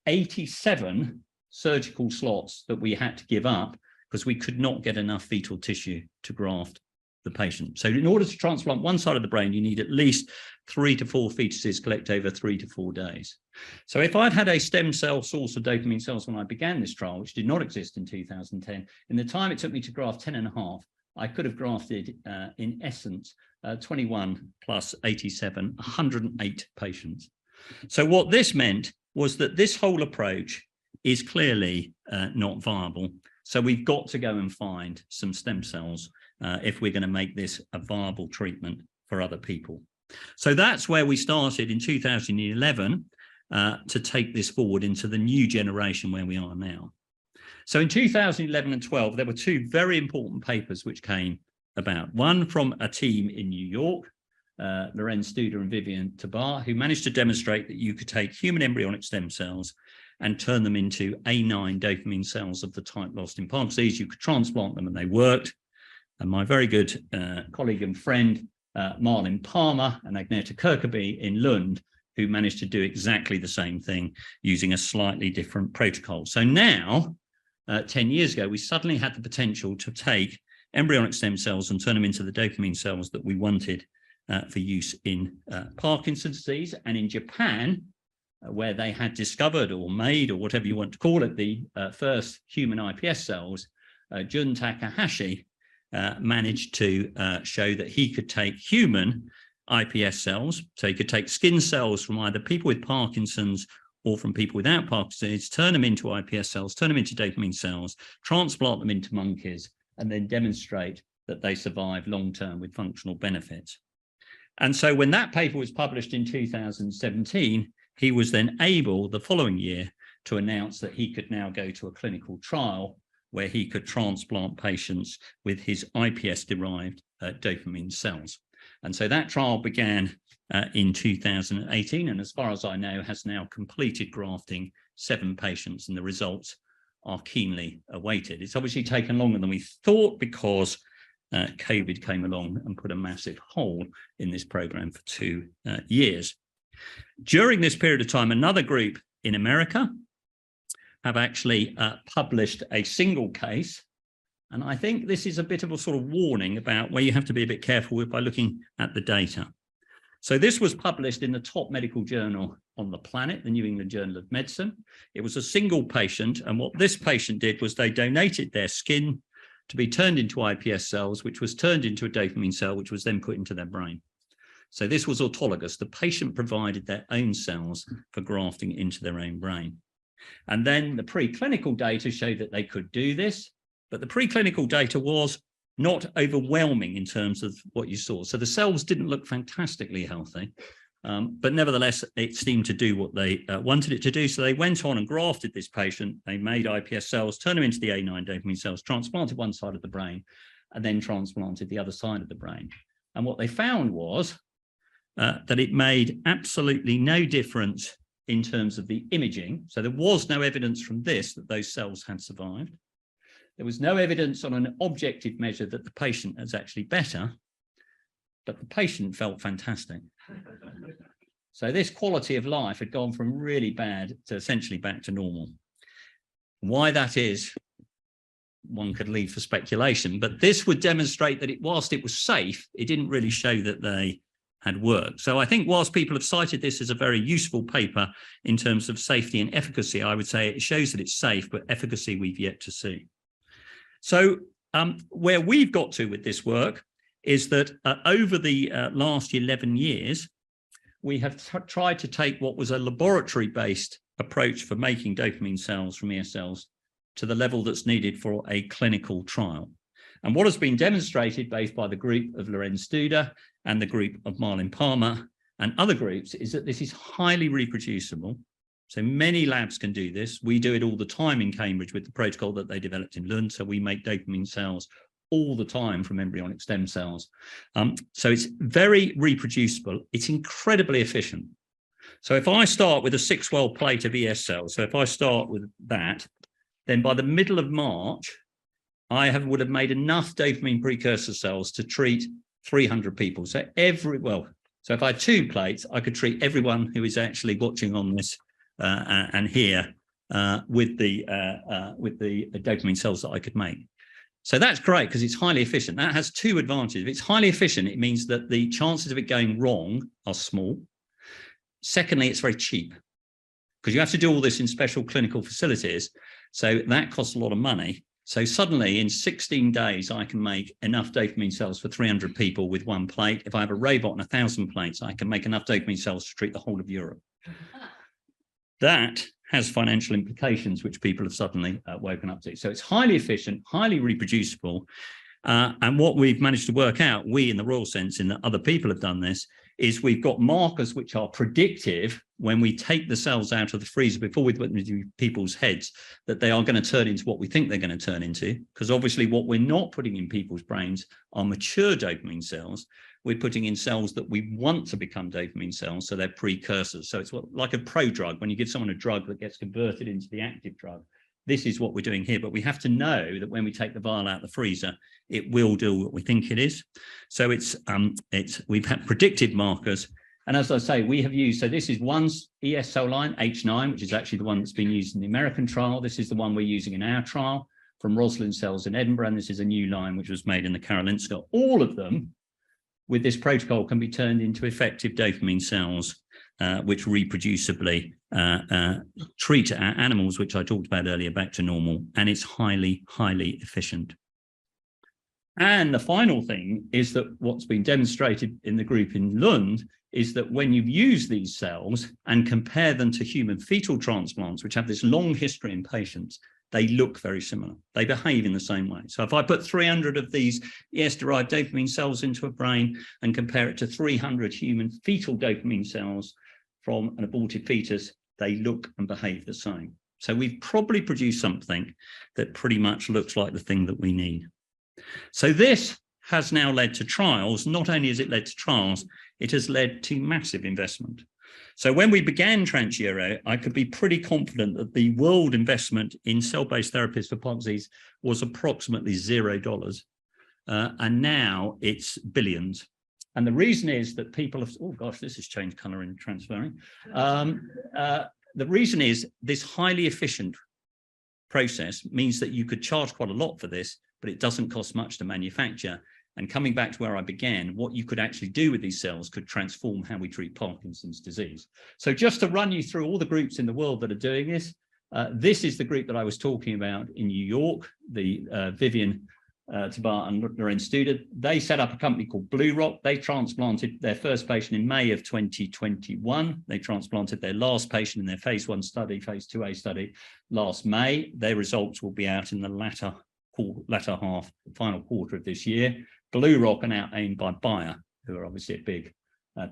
87 surgical slots that we had to give up because we could not get enough fetal tissue to graft the patient. So in order to transplant one side of the brain, you need at least 3 to 4 fetuses collect over 3 to 4 days. So if I'd had a stem cell source of dopamine cells when I began this trial, which did not exist in 2010, in the time it took me to graft 10.5, I could have grafted, in essence, 21 plus 87, 108 patients. So what this meant was that this whole approach is clearly not viable. So we've got to go and find some stem cells if we're going to make this a viable treatment for other people. So that's where we started in 2011 to take this forward into the new generation where we are now. So in 2011 and 12, there were 2 very important papers which came about. One from a team in New York, Lorenz Studer and Vivian Tabar, who managed to demonstrate that you could take human embryonic stem cells and turn them into A9 dopamine cells of the type lost in Parkinson's disease. You could transplant them and they worked. And my very good colleague and friend, Marlin Palmer and Agneta Kirkeby in Lund, who managed to do exactly the same thing using a slightly different protocol. So now, 10 years ago, we suddenly had the potential to take embryonic stem cells and turn them into the dopamine cells that we wanted for use in Parkinson's disease. And in Japan, where they had discovered or made, or whatever you want to call it, the first human iPS cells, Jun Takahashi managed to show that he could take human iPS cells. So you could take skin cells from either people with Parkinson's or from people without Parkinson's, turn them into iPS cells, turn them into dopamine cells, transplant them into monkeys, and then demonstrate that they survive long-term with functional benefits. And so when that paper was published in 2017, he was then able, the following year, to announce that he could now go to a clinical trial where he could transplant patients with his iPS-derived dopamine cells. And so that trial began in 2018, and as far as I know, has now completed grafting 7 patients, and the results are keenly awaited. It's obviously taken longer than we thought because COVID came along and put a massive hole in this program for 2 years. During this period of time, another group in America have actually published a single case. And I think this is a bit of a sort of warning about where you have to be a bit careful with by looking at the data. So this was published in the top medical journal on the planet, the New England Journal of Medicine. It was a single patient. And what this patient did was they donated their skin to be turned into iPS cells, which was turned into a dopamine cell, which was then put into their brain. So this was autologous. The patient provided their own cells for grafting into their own brain. And then the preclinical data showed that they could do this, but the preclinical data was not overwhelming in terms of what you saw. So the cells didn't look fantastically healthy, but nevertheless, it seemed to do what they wanted it to do. So they went on and grafted this patient. They made iPS cells, turned them into the A9 dopamine cells, transplanted one side of the brain, and then transplanted the other side of the brain. And what they found was that it made absolutely no difference in terms of the imaging. So there was no evidence from this that those cells had survived. There was no evidence on an objective measure that the patient was actually better, but the patient felt fantastic. So this quality of life had gone from really bad to essentially back to normal. Why that is, one could leave for speculation, but this would demonstrate that whilst it was safe, it didn't really show that they had worked. So I think whilst people have cited this as a very useful paper in terms of safety and efficacy, I would say it shows that it's safe, but efficacy we've yet to see. So where we've got to with this work is that over the last 11 years, we have tried to take what was a laboratory-based approach for making dopamine cells from ES cells to the level that's needed for a clinical trial. And what has been demonstrated both by the group of Lorenz Duda and the group of Marlin Palmer and other groups is that this is highly reproducible. So many labs can do this. We do it all the time in Cambridge with the protocol that they developed in Lund. So we make dopamine cells all the time from embryonic stem cells. So it's very reproducible. It's incredibly efficient. So if I start with a 6-well plate of ES cells, so if I start with that, then by the middle of March, I would have made enough dopamine precursor cells to treat 300 people. So so if I had 2 plates, I could treat everyone who is actually watching on this and here with the dopamine cells that I could make. So that's great because it's highly efficient. That has 2 advantages. If it's highly efficient, it means that the chances of it going wrong are small. Secondly, it's very cheap because you have to do all this in special clinical facilities. So that costs a lot of money. So suddenly in 16 days, I can make enough dopamine cells for 300 people with 1 plate. If I have a robot and 1,000 plates, I can make enough dopamine cells to treat the whole of Europe. That has financial implications, which people have suddenly woken up to. So it's highly efficient, highly reproducible. And what we've managed to work out, we in the Royal Sense, in that other people have done this, is we've got markers which are predictive when we take the cells out of the freezer before we put them into people's heads, that they are going to turn into what we think they're going to turn into. Because obviously what we're not putting in people's brains are mature dopamine cells. We're putting in cells that we want to become dopamine cells, so they're precursors. So it's like a prodrug. When you give someone a drug that gets converted into the active drug, this is what we're doing here. But we have to know that when we take the vial out of the freezer, it will do what we think it is. So we've had predicted markers. And as I say, we have used, so this is one ES cell line, H9, which is actually the one that's been used in the American trial. This is the one we're using in our trial from Roslin cells in Edinburgh. And this is a new line which was made in the Karolinska. All of them with this protocol can be turned into effective dopamine cells, which reproducibly treat our animals, which I talked about earlier, back to normal. And it's highly, highly efficient. And the final thing is that what's been demonstrated in the group in Lund is that when you use these cells and compare them to human fetal transplants, which have this long history in patients, they look very similar. They behave in the same way. So if I put 300 of these ES-derived dopamine cells into a brain and compare it to 300 human fetal dopamine cells from an aborted fetus, they look and behave the same. So we've probably produced something that pretty much looks like the thing that we need. So this has now led to trials. Not only has it led to trials, it has led to massive investment. So when we began TransEuro, I could be pretty confident that the world investment in cell-based therapies for Parkinson's was approximately $0. And now it's billions. And the reason is that people have, oh gosh, this has changed color in transferring. The reason is this highly efficient process means that you could charge quite a lot for this, but it doesn't cost much to manufacture. And coming back to where I began, what you could actually do with these cells could transform how we treat Parkinson's disease. So just to run you through all the groups in the world that are doing this is the group that I was talking about in New York, the Vivian Tabar and Lorenz Studer. They set up a company called Blue Rock. They transplanted their first patient in May of 2021. They transplanted their last patient in their phase 1 study, phase 2A study last May. Their results will be out in the latter half, final quarter of this year. Blue Rock are now owned by Bayer, who are obviously a big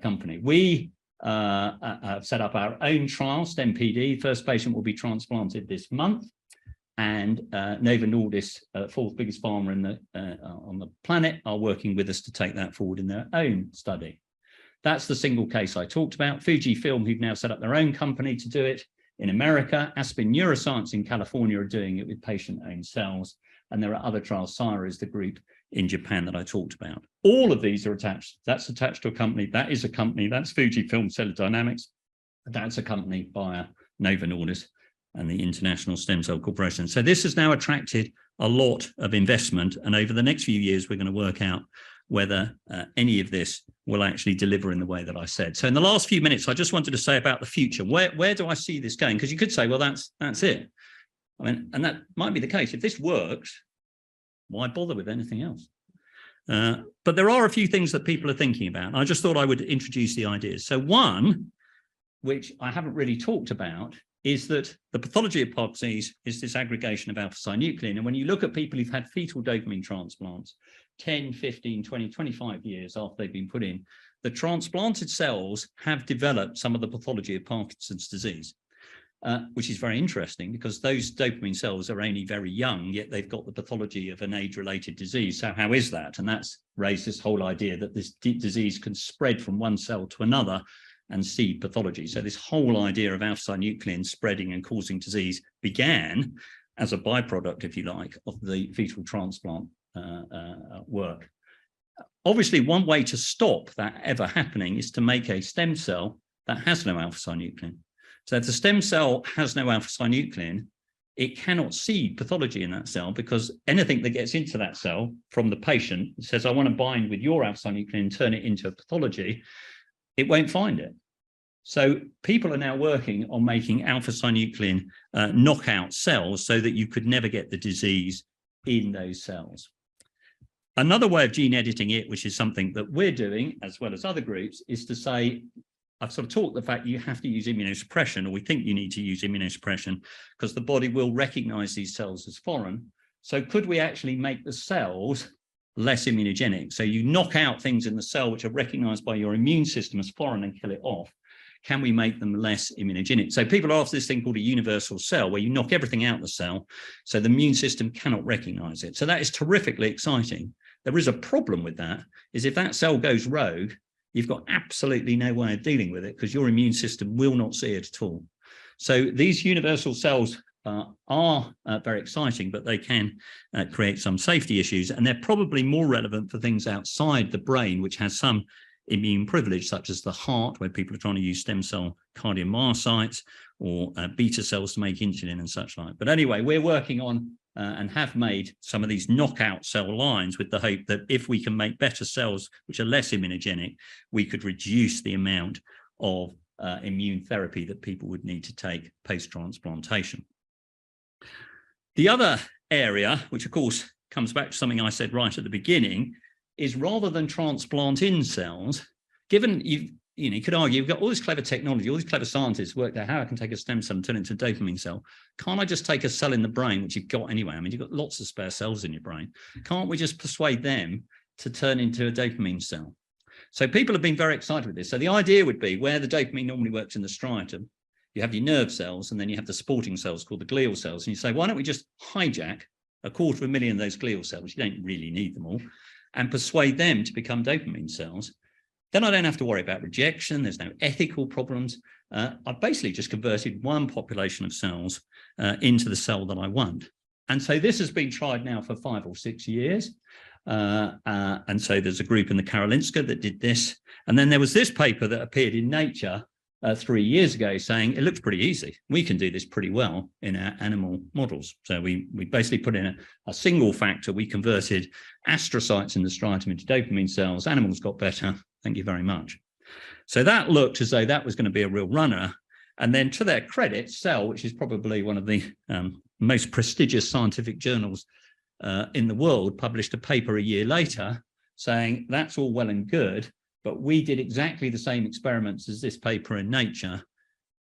company. We have set up our own trial, STEM PD. First patient will be transplanted this month. And Novo Nordisk, fourth biggest pharma in on the planet, are working with us to take that forward in their own study. That's the single case I talked about. Fujifilm, who've now set up their own company to do it in America. Aspen Neuroscience in California are doing it with patient-owned cells. And there are other trials. Sara is the group in Japan that I talked about. All of these are attached. That's attached to a company. That is a company. That's Fujifilm Cellular Dynamics. That's a company by Novo Nordisk and the International Stem Cell Corporation. So this has now attracted a lot of investment. And over the next few years, we're going to work out whether any of this will actually deliver in the way that I said. So in the last few minutes, I just wanted to say about the future. Where do I see this going? Because you could say, well, that's it. I mean, and that might be the case. If this works, why bother with anything else? But there are a few things that people are thinking about. I just thought I would introduce the ideas. So one, which I haven't really talked about, is that the pathology of Parkinson's is this aggregation of alpha-synuclein. And when you look at people who've had fetal dopamine transplants 10, 15, 20, 25 years after they've been put in, the transplanted cells have developed some of the pathology of Parkinson's disease. Which is very interesting because those dopamine cells are only very young, yet they've got the pathology of an age-related disease. So how is that? And that's raised this whole idea that this disease can spread from one cell to another and seed pathology. So this whole idea of alpha-synuclein spreading and causing disease began as a byproduct, if you like, of the fetal transplant work. Obviously, one way to stop that ever happening is to make a stem cell that has no alpha-synuclein. So if the stem cell has no alpha-synuclein, it cannot seed pathology in that cell because anything that gets into that cell from the patient says, I want to bind with your alpha-synuclein and turn it into a pathology, it won't find it. So people are now working on making alpha-synuclein knockout cells so that you could never get the disease in those cells. Another way of gene editing it, which is something that we're doing as well as other groups, is to say, I've sort of talked the fact you have to use immunosuppression, or we think you need to use immunosuppression because the body will recognize these cells as foreign. So could we actually make the cells less immunogenic? So you knock out things in the cell which are recognized by your immune system as foreign and kill it off. Can we make them less immunogenic? So people are after this thing called a universal cell where you knock everything out of the cell so the immune system cannot recognize it. So that is terrifically exciting. There is a problem with that, is if that cell goes rogue, you've got absolutely no way of dealing with it because your immune system will not see it at all. So these universal cells are very exciting, but they can create some safety issues. And they're probably more relevant for things outside the brain, which has some immune privilege, such as the heart, where people are trying to use stem cell cardiomyocytes or beta cells to make insulin and such like. But anyway, we're working on and have made some of these knockout cell lines with the hope that if we can make better cells which are less immunogenic, we could reduce the amount of immune therapy that people would need to take post-transplantation. The other area, which of course comes back to something I said right at the beginning, is rather than transplant in cells, given you could argue you've got all this clever technology, all these clever scientists worked out how I can take a stem cell and turn it into a dopamine cell. Can't I just take a cell in the brain, which you've got anyway? I mean, you've got lots of spare cells in your brain. Can't we just persuade them to turn into a dopamine cell? So people have been very excited with this. So the idea would be where the dopamine normally works in the striatum, you have your nerve cells, and then you have the supporting cells called the glial cells. And you say, why don't we just hijack 250,000 of those glial cells? You don't really need them all, and persuade them to become dopamine cells. Then I don't have to worry about rejection. There's no ethical problems. I've basically just converted one population of cells into the cell that I want. And so this has been tried now for 5 or 6 years. And so there's a group in the Karolinska that did this. And then there was this paper that appeared in Nature 3 years ago saying it looks pretty easy. We can do this pretty well in our animal models. So we basically put in a single factor. We converted astrocytes in the striatum into dopamine cells. Animals got better. Thank you very much. So that looked as though that was going to be a real runner. And then to their credit, Cell, which is probably one of the most prestigious scientific journals in the world, published a paper a year later saying that's all well and good, but we did exactly the same experiments as this paper in Nature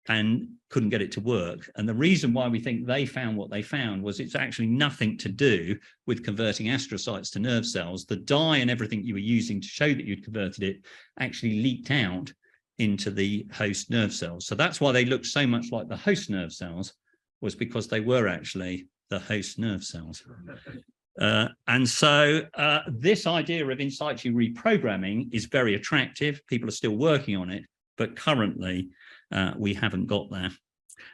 and couldn't get it to work. And the reason why we think they found what they found was it's actually nothing to do with converting astrocytes to nerve cells. The dye and everything you were using to show that you'd converted it actually leaked out into the host nerve cells. So that's why they looked so much like the host nerve cells, was because they were actually the host nerve cells. And so this idea of in situ reprogramming is very attractive. People are still working on it, but currently we haven't got there.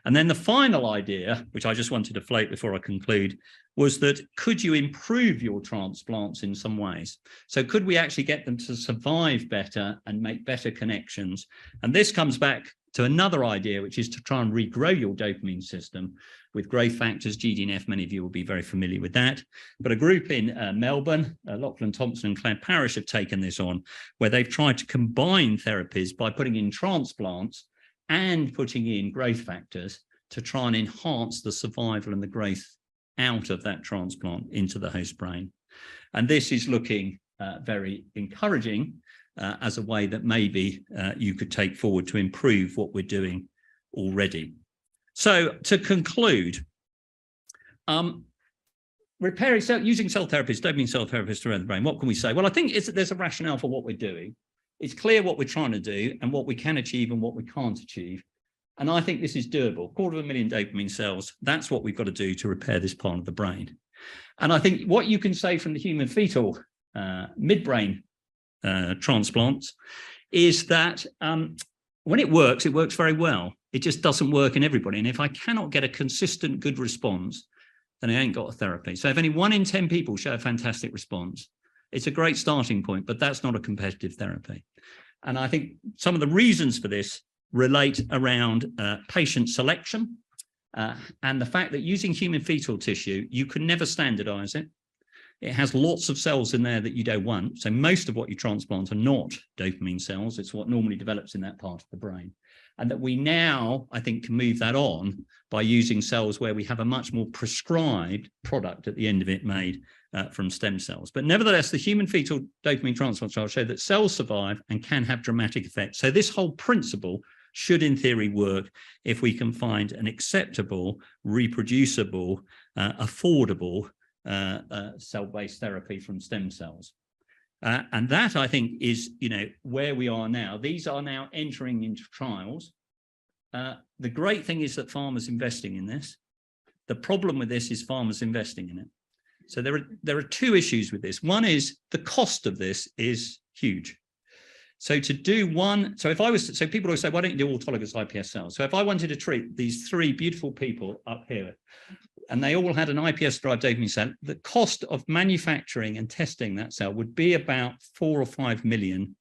And then the final idea, which I just wanted to float before I conclude, was that could you improve your transplants in some ways? So could we actually get them to survive better and make better connections? And this comes back to another idea, which is to try and regrow your dopamine system with growth factors, GDNF. Many of you will be very familiar with that. But a group in Melbourne, Lachlan Thompson and Claire Parrish, have taken this on, where they've tried to combine therapies by putting in transplants and putting in growth factors to try and enhance the survival and the growth out of that transplant into the host brain. And this is looking very encouraging as a way that maybe you could take forward to improve what we're doing already. So to conclude, repairing cell, using cell therapies, dopamine cell therapies around the brain, what can we say? Well, I think there's a rationale for what we're doing. It's clear what we're trying to do and what we can achieve and what we can't achieve. And I think this is doable. 250,000 dopamine cells, that's what we've got to do to repair this part of the brain. And I think what you can say from the human fetal midbrain transplants is that when it works very well. It just doesn't work in everybody. And if I cannot get a consistent good response, then I ain't got a therapy. So if only 1 in 10 people show a fantastic response, it's a great starting point, but that's not a competitive therapy. And I think some of the reasons for this relate around patient selection and the fact that using human fetal tissue, you can never standardize it. It has lots of cells in there that you don't want. So most of what you transplant are not dopamine cells. It's what normally develops in that part of the brain. And that we now, I think, can move that on by using cells where we have a much more prescribed product at the end of it made from stem cells. But nevertheless, the human fetal dopamine transplant trials show that cells survive and can have dramatic effects. So this whole principle should, in theory, work if we can find an acceptable, reproducible, affordable cell-based therapy from stem cells. And that, I think, is, where we are now. These are now entering into trials. The great thing is that pharma's investing in this. The problem with this is pharma's investing in it. So there are 2 issues with this. One is the cost of this is huge. So to do one, so people always say, why don't you do autologous iPS cells? So if I wanted to treat these 3 beautiful people up here, and they all had an iPS-derived dopamine cell, the cost of manufacturing and testing that cell would be about 4 or 5 million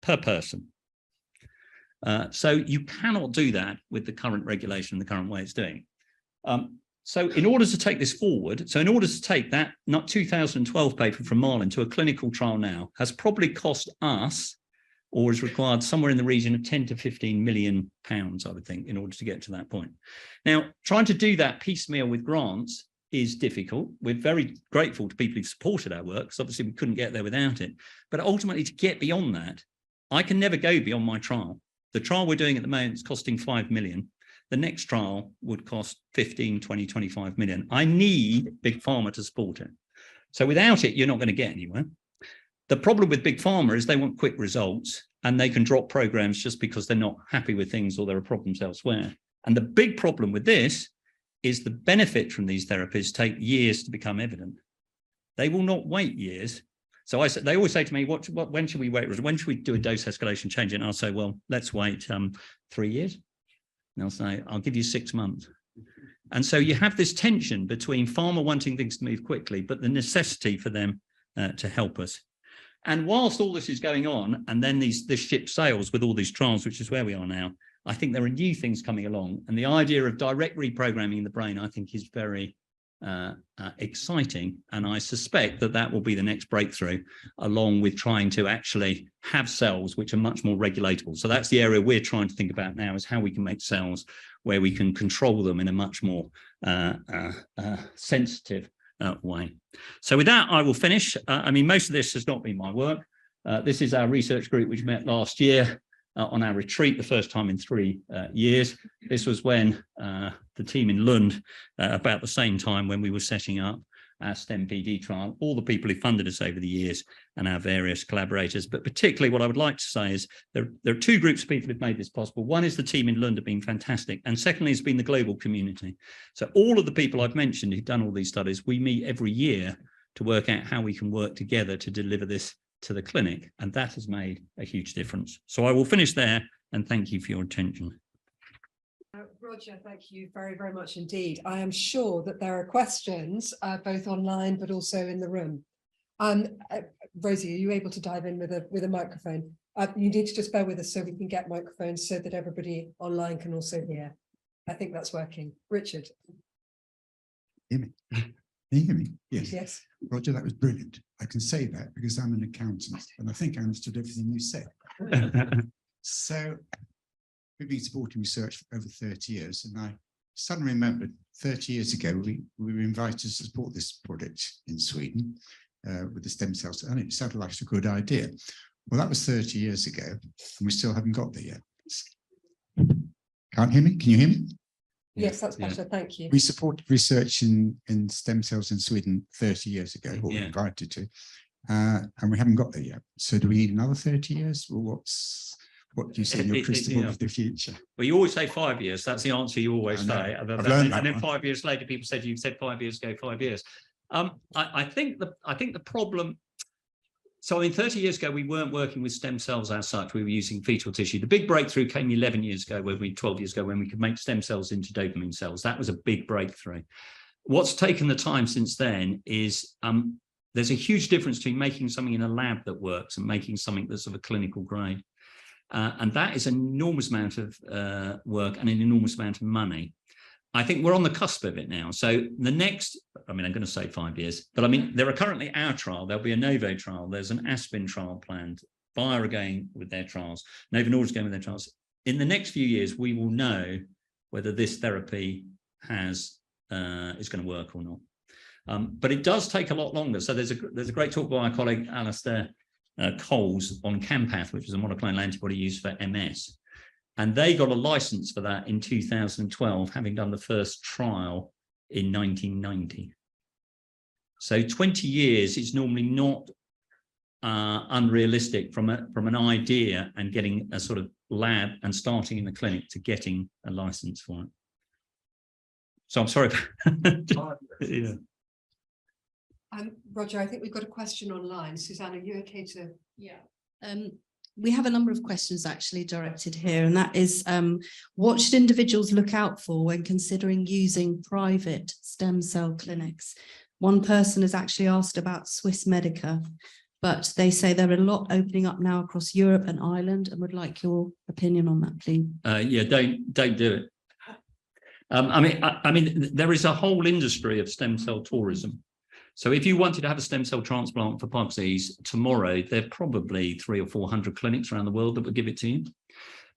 per person. So you cannot do that with the current regulation, the current way it's doing. So in order to take this forward, so in order to take that 2012 paper from Marlin to a clinical trial now, has probably cost us, or is required somewhere in the region of 10 to 15 million pounds, I would think, in order to get to that point. Now, trying to do that piecemeal with grants is difficult. We're very grateful to people who've supported our work, because obviously we couldn't get there without it. But ultimately, to get beyond that, I can never go beyond my trial. The trial we're doing at the moment is costing 5 million. The next trial would cost 15, 20, 25 million. I need Big Pharma to support it. So without it, you're not going to get anywhere. The problem with Big Pharma is they want quick results, and they can drop programs just because they're not happy with things or there are problems elsewhere. And the big problem with this is the benefit from these therapies take years to become evident. They will not wait years. So they always say to me, when should we wait? When should we do a dose escalation change? And I'll say, well, let's wait 3 years. And they'll say, I'll give you 6 months. And so you have this tension between pharma wanting things to move quickly, but the necessity for them to help us. And whilst all this is going on, and then this ship sails with all these trials, which is where we are now, I think there are new things coming along. And the idea of direct reprogramming in the brain, I think, is very exciting. And I suspect that that will be the next breakthrough, along with trying to actually have cells which are much more regulatable. So that's the area we're trying to think about now, is how we can make cells where we can control them in a much more sensitive way. So with that, I will finish. I mean, most of this has not been my work. This is our research group, which met last year on our retreat, the first time in 3 years. This was when the team in Lund, about the same time when we were setting up our STEM PD trial, all the people who funded us over the years and our various collaborators. But particularly what I would like to say is there are 2 groups of people who've made this possible. One is the team in Lund have been fantastic. And secondly, it's been the global community. So all of the people I've mentioned who've done all these studies, we meet every year to work out how we can work together to deliver this to the clinic. And that has made a huge difference. So I will finish there, and thank you for your attention. Roger, thank you very, very much indeed. I am sure that there are questions both online but also in the room. Rosie, are you able to dive in with a microphone? You need to just bear with us so we can get microphones so that everybody online can also hear. I think that's working. Richard. Hear me? Can you hear me? Yes. Yes. Roger, that was brilliant. I can say that because I'm an accountant and I think I understood everything you said. So we've been supporting research for over 30 years, and I suddenly remembered 30 years ago we were invited to support this project in Sweden with the stem cells, and it sounded like a good idea. Well, that was 30 years ago, and we still haven't got there yet. Can't hear me? Can you hear me? Yes, that's better. Thank you. We supported research in stem cells in Sweden 30 years ago, or invited to, and we haven't got there yet. So do we need another 30 years? Or what do you say in your crystal ball of the future? Well, you always say 5 years. That's the answer you always say. I've learned that and then one. 5 years later, people said, you said 5 years ago, 5 years. I think the problem. So I mean, 30 years ago, we weren't working with stem cells as such. We were using fetal tissue. The big breakthrough came 12 years ago, when we could make stem cells into dopamine cells. That was a big breakthrough. What's taken the time since then is there's a huge difference between making something in a lab that works and making something that's of a clinical grade. And that is an enormous amount of work and an enormous amount of money. I think we're on the cusp of it now. So the next, I mean, I'm going to say 5 years, but I mean, there are currently our trial, there'll be a Novo trial, there's an Aspen trial planned, Bayer are going with their trials, Novo Nordisk is going with their trials. In the next few years, we will know whether this therapy is going to work or not. But it does take a lot longer. So there's a great talk by my colleague, Alistair Coles, on Campath, which is a monoclonal antibody used for MS. And they got a license for that in 2012, having done the first trial in 1990. So 20 years is normally not unrealistic from an idea and getting a sort of lab and starting in the clinic to getting a license for it. So I'm sorry. Yeah. Roger, I think we've got a question online. Suzanne, are you okay to? Yeah. We have a number of questions actually directed here, and that is, what should individuals look out for when considering using private stem cell clinics? One person has actually asked about Swiss Medica, but they say there are a lot opening up now across Europe and Ireland, and would like your opinion on that, please. Yeah, don't do it. I mean, there is a whole industry of stem cell tourism. So if you wanted to have a stem cell transplant for Parkinson's disease tomorrow, there are probably 300 or 400 clinics around the world that would give it to you.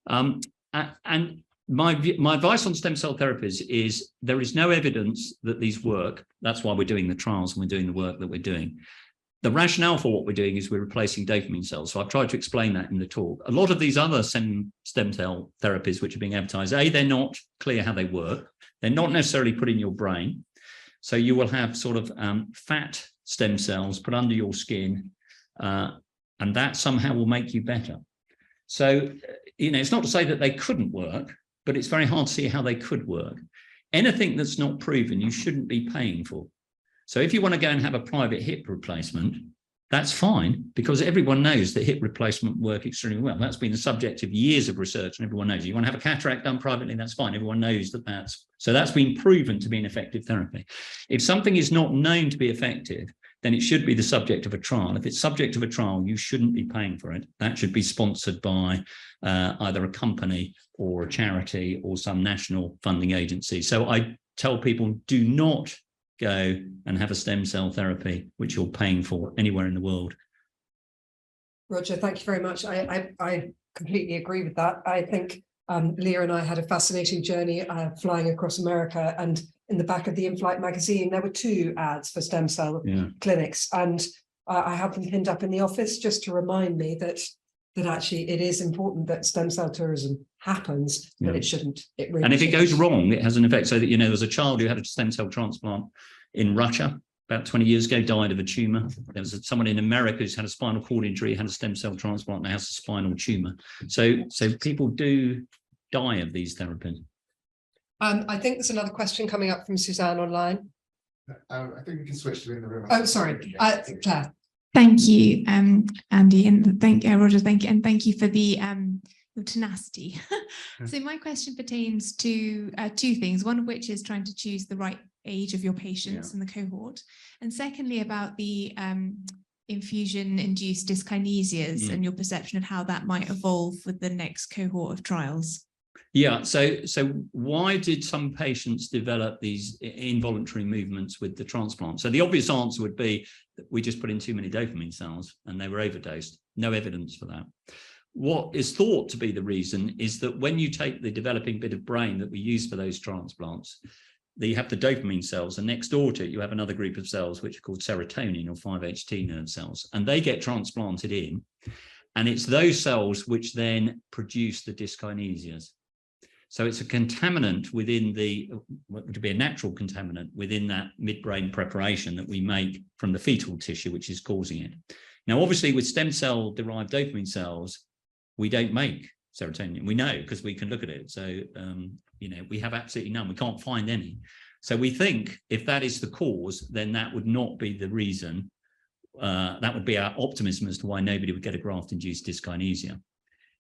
And My advice on stem cell therapies is there is no evidence that these work. That's why we're doing the trials and we're doing the work that we're doing. The rationale for what we're doing is we're replacing dopamine cells. So I've tried to explain that in the talk. A lot of these other stem cell therapies which are being advertised, they're not clear how they work. They're not necessarily put in your brain. So you will have sort of fat stem cells put under your skin, and that somehow will make you better. So, it's not to say that they couldn't work, but it's very hard to see how they could work. Anything that's not proven, you shouldn't be paying for. So if you want to go and have a private hip replacement, that's fine, because everyone knows that hip replacement work extremely well. That's been the subject of years of research, and everyone knows. You want to have a cataract done privately, that's fine. Everyone knows that that's been proven to be an effective therapy. If something is not known to be effective, then it should be the subject of a trial. If it's subject of a trial, you shouldn't be paying for it. That should be sponsored by either a company or a charity or some national funding agency. So I tell people, do not go and have a stem cell therapy which you're paying for anywhere in the world. Roger, thank you very much. I completely agree with that. I think Leah and I had a fascinating journey flying across America, and in the back of the In-Flight magazine, there were 2 ads for stem cell clinics, and I have them pinned up in the office just to remind me that actually it is important that stem cell tourism happens, but it shouldn't. It really and if it shouldn't. goes wrong, it has an effect. So that, there's a child who had a stem cell transplant in Russia about 20 years ago, died of a tumor. There was someone in America who's had a spinal cord injury, had a stem cell transplant, now has a spinal tumor. So people do die of these therapies. I think there's another question coming up from Suzanne online. I think we can switch to in the room. Oh, sorry, Claire. Thank you, Andy, and Roger. Thank you, and thank you for the your tenacity. So my question pertains to 2 things. One of which is trying to choose the right age of your patients in the cohort, and secondly about the infusion-induced dyskinesias and your perception of how that might evolve with the next cohort of trials. Yeah, so why did some patients develop these involuntary movements with the transplant? So the obvious answer would be that we just put in too many dopamine cells and they were overdosed. No evidence for that. What is thought to be the reason is that when you take the developing bit of brain that we use for those transplants, you have the dopamine cells, and next door to it, you have another group of cells which are called serotonin or 5-HT nerve cells, and they get transplanted in, and it's those cells which then produce the dyskinesias. So it's a contaminant within what would be a natural contaminant within that midbrain preparation that we make from the fetal tissue, which is causing it. Now, obviously, with stem cell derived dopamine cells, we don't make serotonin. We know because we can look at it. So, we have absolutely none. We can't find any. So we think if that is the cause, then that would not be the reason. That would be our optimism as to why nobody would get a graft-induced dyskinesia.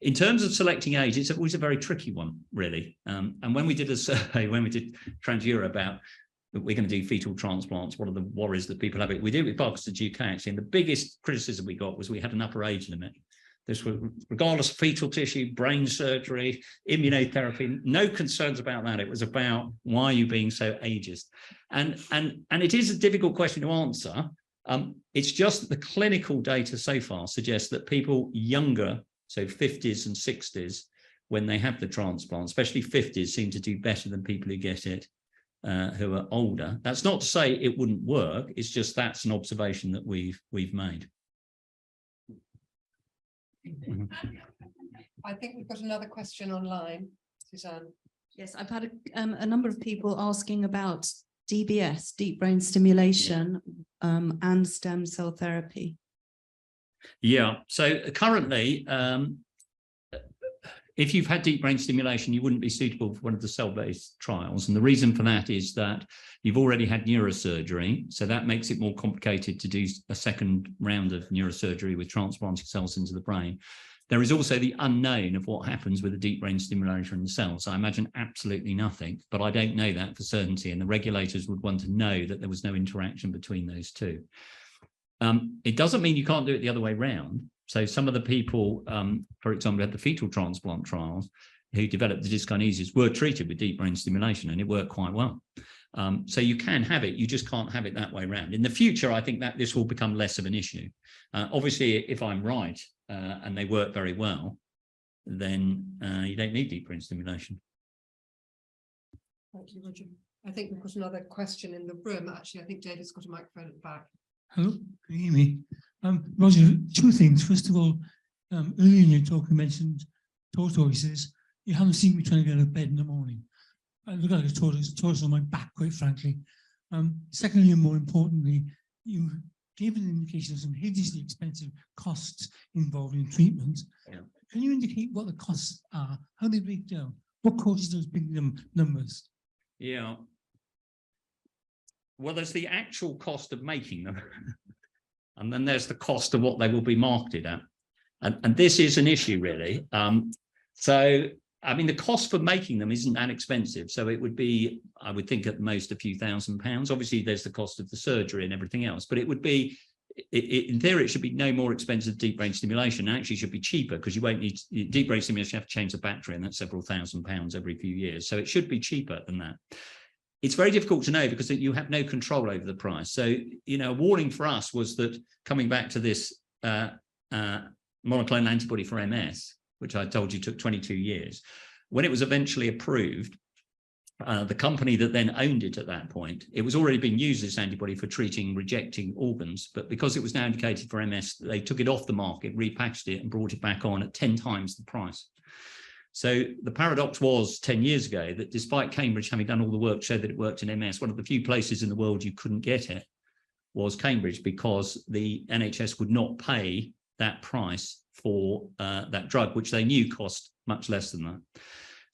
In terms of selecting age, it's always a very tricky one, really. And when we did a survey, when we did Transeuro about we're going to do fetal transplants, what are the worries that people have? We did it with Parkinson's UK, actually, and the biggest criticism we got was we had an upper age limit. This was regardless of fetal tissue, brain surgery, immunotherapy, no concerns about that. It was about why are you being so ageist? And it is a difficult question to answer. It's just that the clinical data so far suggests that people younger, so 50s and 60s, when they have the transplant, especially 50s, seem to do better than people who get it who are older. That's not to say it wouldn't work. It's just that's an observation that we've made. I think we've got another question online, Suzanne. Yes, I've had a number of people asking about DBS, deep brain stimulation, and stem cell therapy. Yeah, so currently, if you've had deep brain stimulation, you wouldn't be suitable for one of the cell-based trials. And the reason for that is that you've already had neurosurgery. So that makes it more complicated to do a second round of neurosurgery with transplanting cells into the brain. There is also the unknown of what happens with the deep brain stimulation in the cells. I imagine absolutely nothing, but I don't know that for certainty. And the regulators would want to know that there was no interaction between those two. It doesn't mean you can't do it the other way around. So some of the people, for example, at the fetal transplant trials who developed the dyskinesias were treated with deep brain stimulation, and it worked quite well. So you can have it, you just can't have it that way around. In the future, I think that this will become less of an issue. Obviously, if I'm right and they work very well, then you don't need deep brain stimulation. Thank you, Roger. I think we've got another question in the room. Actually, I think David's got a microphone at the back. Hello, can you hear me? Roger, two things. First of all, earlier in your talk, you mentioned tortoises. You haven't seen me trying to get out of bed in the morning. I look like a tortoise on my back, quite frankly. Secondly, and more importantly, you gave an indication of some hideously expensive costs involved in treatment. Yeah. Can you indicate what the costs are? How they break down? What causes those big numbers? Yeah. Well, there's the actual cost of making them. And then there's the cost of what they will be marketed at. And this is an issue, really. So, I mean, the cost for making them isn't that expensive. So it would be, I would think at most a few £1,000s. Obviously, there's the cost of the surgery and everything else, but it would be, in theory, it should be no more expensive deep brain stimulation. And actually should be cheaper because you won't need deep brain stimulation, you have to change the battery, and that's several £1,000s every few years. So it should be cheaper than that. It's very difficult to know because you have no control over the price. So, you know, a warning for us was that coming back to this monoclonal antibody for MS, which I told you took 22 years, when it was eventually approved, the company that then owned it at that point, it was already being used, this antibody, for treating rejecting organs. But because it was now indicated for MS, they took it off the market, repackaged it and brought it back on at 10 times the price. So the paradox was 10 years ago that despite Cambridge having done all the work to show that it worked in MS, one of the few places in the world you couldn't get it was Cambridge, because the NHS would not pay that price for that drug, which they knew cost much less than that.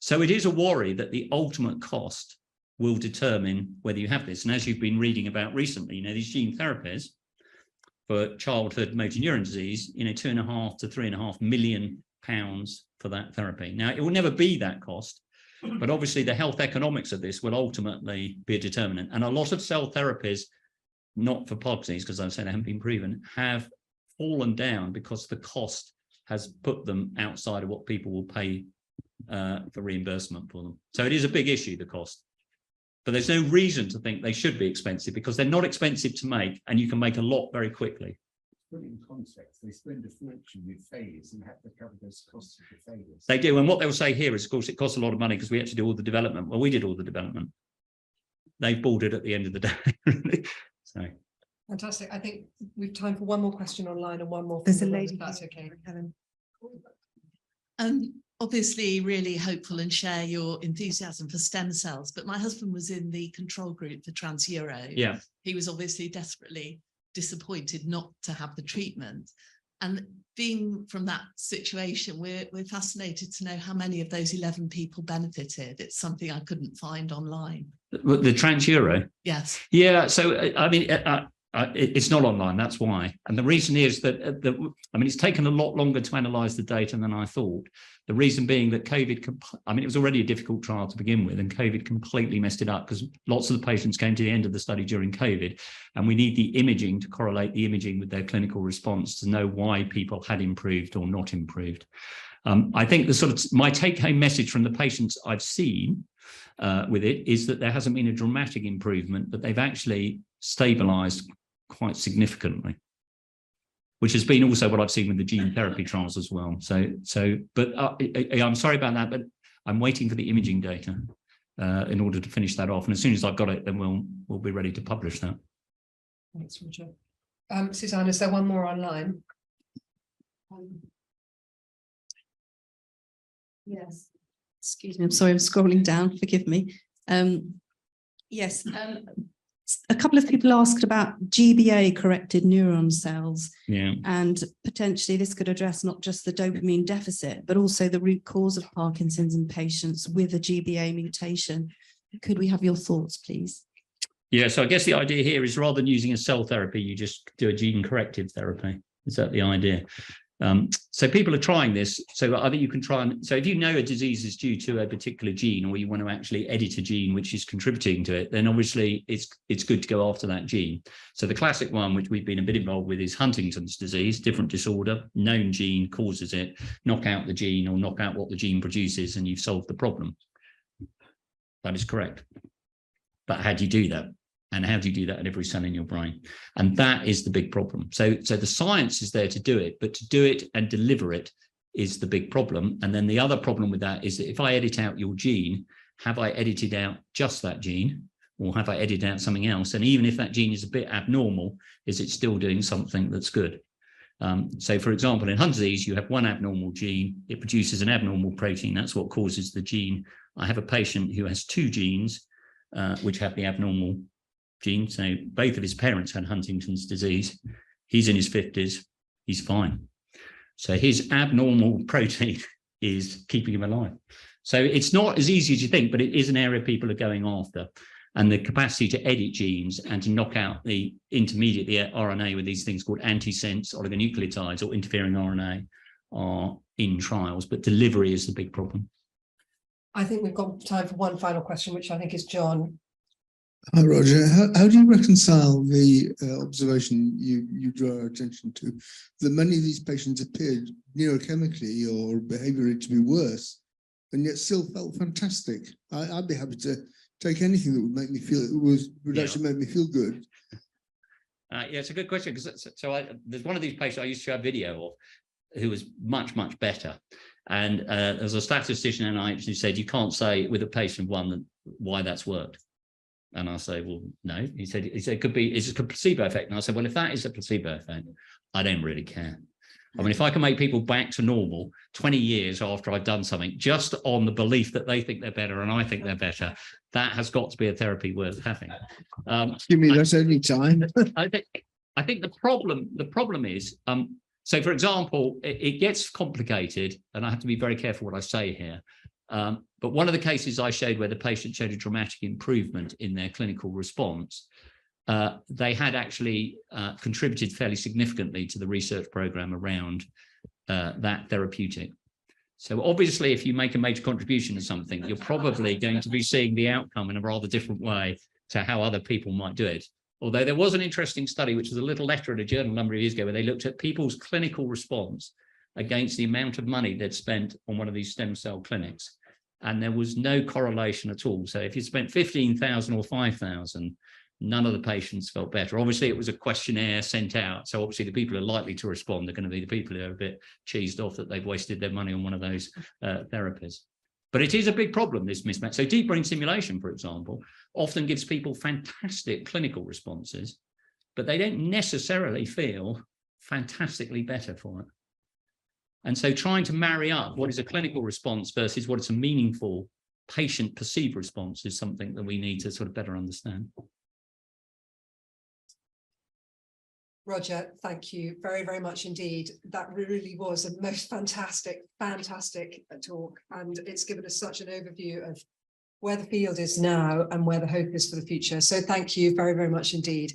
So it is a worry that the ultimate cost will determine whether you have this. And as you've been reading about recently, you know, these gene therapies for childhood motor neuron disease, you know, £2.5 to £3.5 million for that therapy. Now, it will never be that cost, but obviously the health economics of this will ultimately be a determinant. And a lot of cell therapies, not for Parkinson's, because I've said they haven't been proven, have fallen down because the cost has put them outside of what people will pay for reimbursement for them. So it is a big issue, the cost. But there's no reason to think they should be expensive because they're not expensive to make, and you can make a lot very quickly. Put it in context, they spend a fortune with failures and have to cover those costs of the failures. They do, and what they'll say here is, of course, it costs a lot of money because we had to do all the development. Well, we did all the development. They've bought it at the end of the day. So Fantastic. I think we've time for one more question online and one more. There's a from the room, lady if that's here. okay. Helen. Obviously really hopeful and share your enthusiasm for stem cells, but my husband was in the control group for TransEuro. yeah, He was obviously desperately disappointed not to have the treatment. And being from that situation, we're fascinated to know how many of those 11 people benefited. It's something I couldn't find online. the TransEuro. Yes. Yeah, so I mean, it's not online. That's why. And the reason is that I mean, it's taken a lot longer to analyze the data than I thought. The reason being that COVID, I mean, it was already a difficult trial to begin with, and COVID completely messed it up because lots of the patients came to the end of the study during COVID, and we need the imaging to correlate the imaging with their clinical response to know why people had improved or not improved. I think the sort of my take-home message from the patients I've seen with it is that there hasn't been a dramatic improvement, but they've actually stabilized quite significantly, which has been also what I've seen with the gene therapy trials as well. But I'm sorry about that, but I'm waiting for the imaging data in order to finish that off. And as soon as I've got it, then we'll be ready to publish that. Thanks, Roger. Suzanne, is there one more online? Yes. Excuse me, I'm sorry, I'm scrolling down, forgive me. Yes, a couple of people asked about GBA corrected neuron cells. Yeah. And potentially this could address not just the dopamine deficit, but also the root cause of Parkinson's in patients with a GBA mutation. Could we have your thoughts, please? Yeah, so I guess the idea here is rather than using a cell therapy, you just do a gene corrective therapy. Is that the idea? So people are trying this. So I think you can try and, so if you know a disease is due to a particular gene, or you want to actually edit a gene which is contributing to it, then obviously it's good to go after that gene. So the classic one, which we've been a bit involved with, is Huntington's disease, different disorder, known gene causes it, knock out the gene or knock out what the gene produces, and you've solved the problem. That is correct. But how do you do that? And how do you do that at every cell in your brain? And that is the big problem. So the science is there to do it, but to do it and deliver it is the big problem. And then the other problem with that is that if I edit out your gene have I edited out just that gene, or have I edited out something else? And even if that gene is a bit abnormal, is it still doing something that's good? So, for example, in Huntington's disease, you have one abnormal gene, it produces an abnormal protein. That's what causes the gene. I have a patient who has two genes, which have the abnormal gene. So both of his parents had Huntington's disease. He's in his 50s, he's fine. So his abnormal protein is keeping him alive. So it's not as easy as you think, but it is an area people are going after. And the capacity to edit genes and to knock out the intermediate, the RNA, with these things called antisense oligonucleotides or interfering RNA are in trials, but delivery is the big problem. I think we've got time for one final question, which I think is John. Hi, Roger. How do you reconcile the observation you draw our attention to, that many of these patients appeared neurochemically or behaviorally to be worse, and yet still felt fantastic? I'd be happy to take anything that would make me feel, would actually make me feel good. Yeah, it's a good question, because there's one of these patients I used to show a video of who was much, much better. And as a statistician, and I actually said, you can't say with a patient one why that's worked. And I say, well, no. He said it could be, it's a placebo effect. And I said, well, if that is a placebo effect, I don't really care. I mean, if I can make people back to normal 20 years after I've done something, just on the belief that they think they're better and I think they're better, that has got to be a therapy worth having. Give me that's only time. I think the problem is, so for example, it gets complicated, and I have to be very careful what I say here. But one of the cases I showed where the patient showed a dramatic improvement in their clinical response, they had actually contributed fairly significantly to the research program around that therapeutic. So obviously, if you make a major contribution to something, you're probably going to be seeing the outcome in a rather different way to how other people might do it. Although there was an interesting study, which was a little letter in a journal a number of years ago, where they looked at people's clinical response against the amount of money they'd spent on one of these stem cell clinics. And there was no correlation at all. So if you spent 15,000 or 5,000, none of the patients felt better. Obviously, it was a questionnaire sent out. So obviously the people who are likely to respond are going to be the people who are a bit cheesed off that they've wasted their money on one of those therapies. But it is a big problem, this mismatch. So deep brain stimulation, for example, often gives people fantastic clinical responses, but they don't necessarily feel fantastically better for it. And so trying to marry up what is a clinical response versus what is a meaningful patient perceived response is something that we need to sort of better understand. Roger, thank you very, very much indeed. That really was a most fantastic talk. And it's given us such an overview of where the field is now and where the hope is for the future. So thank you very, very much indeed.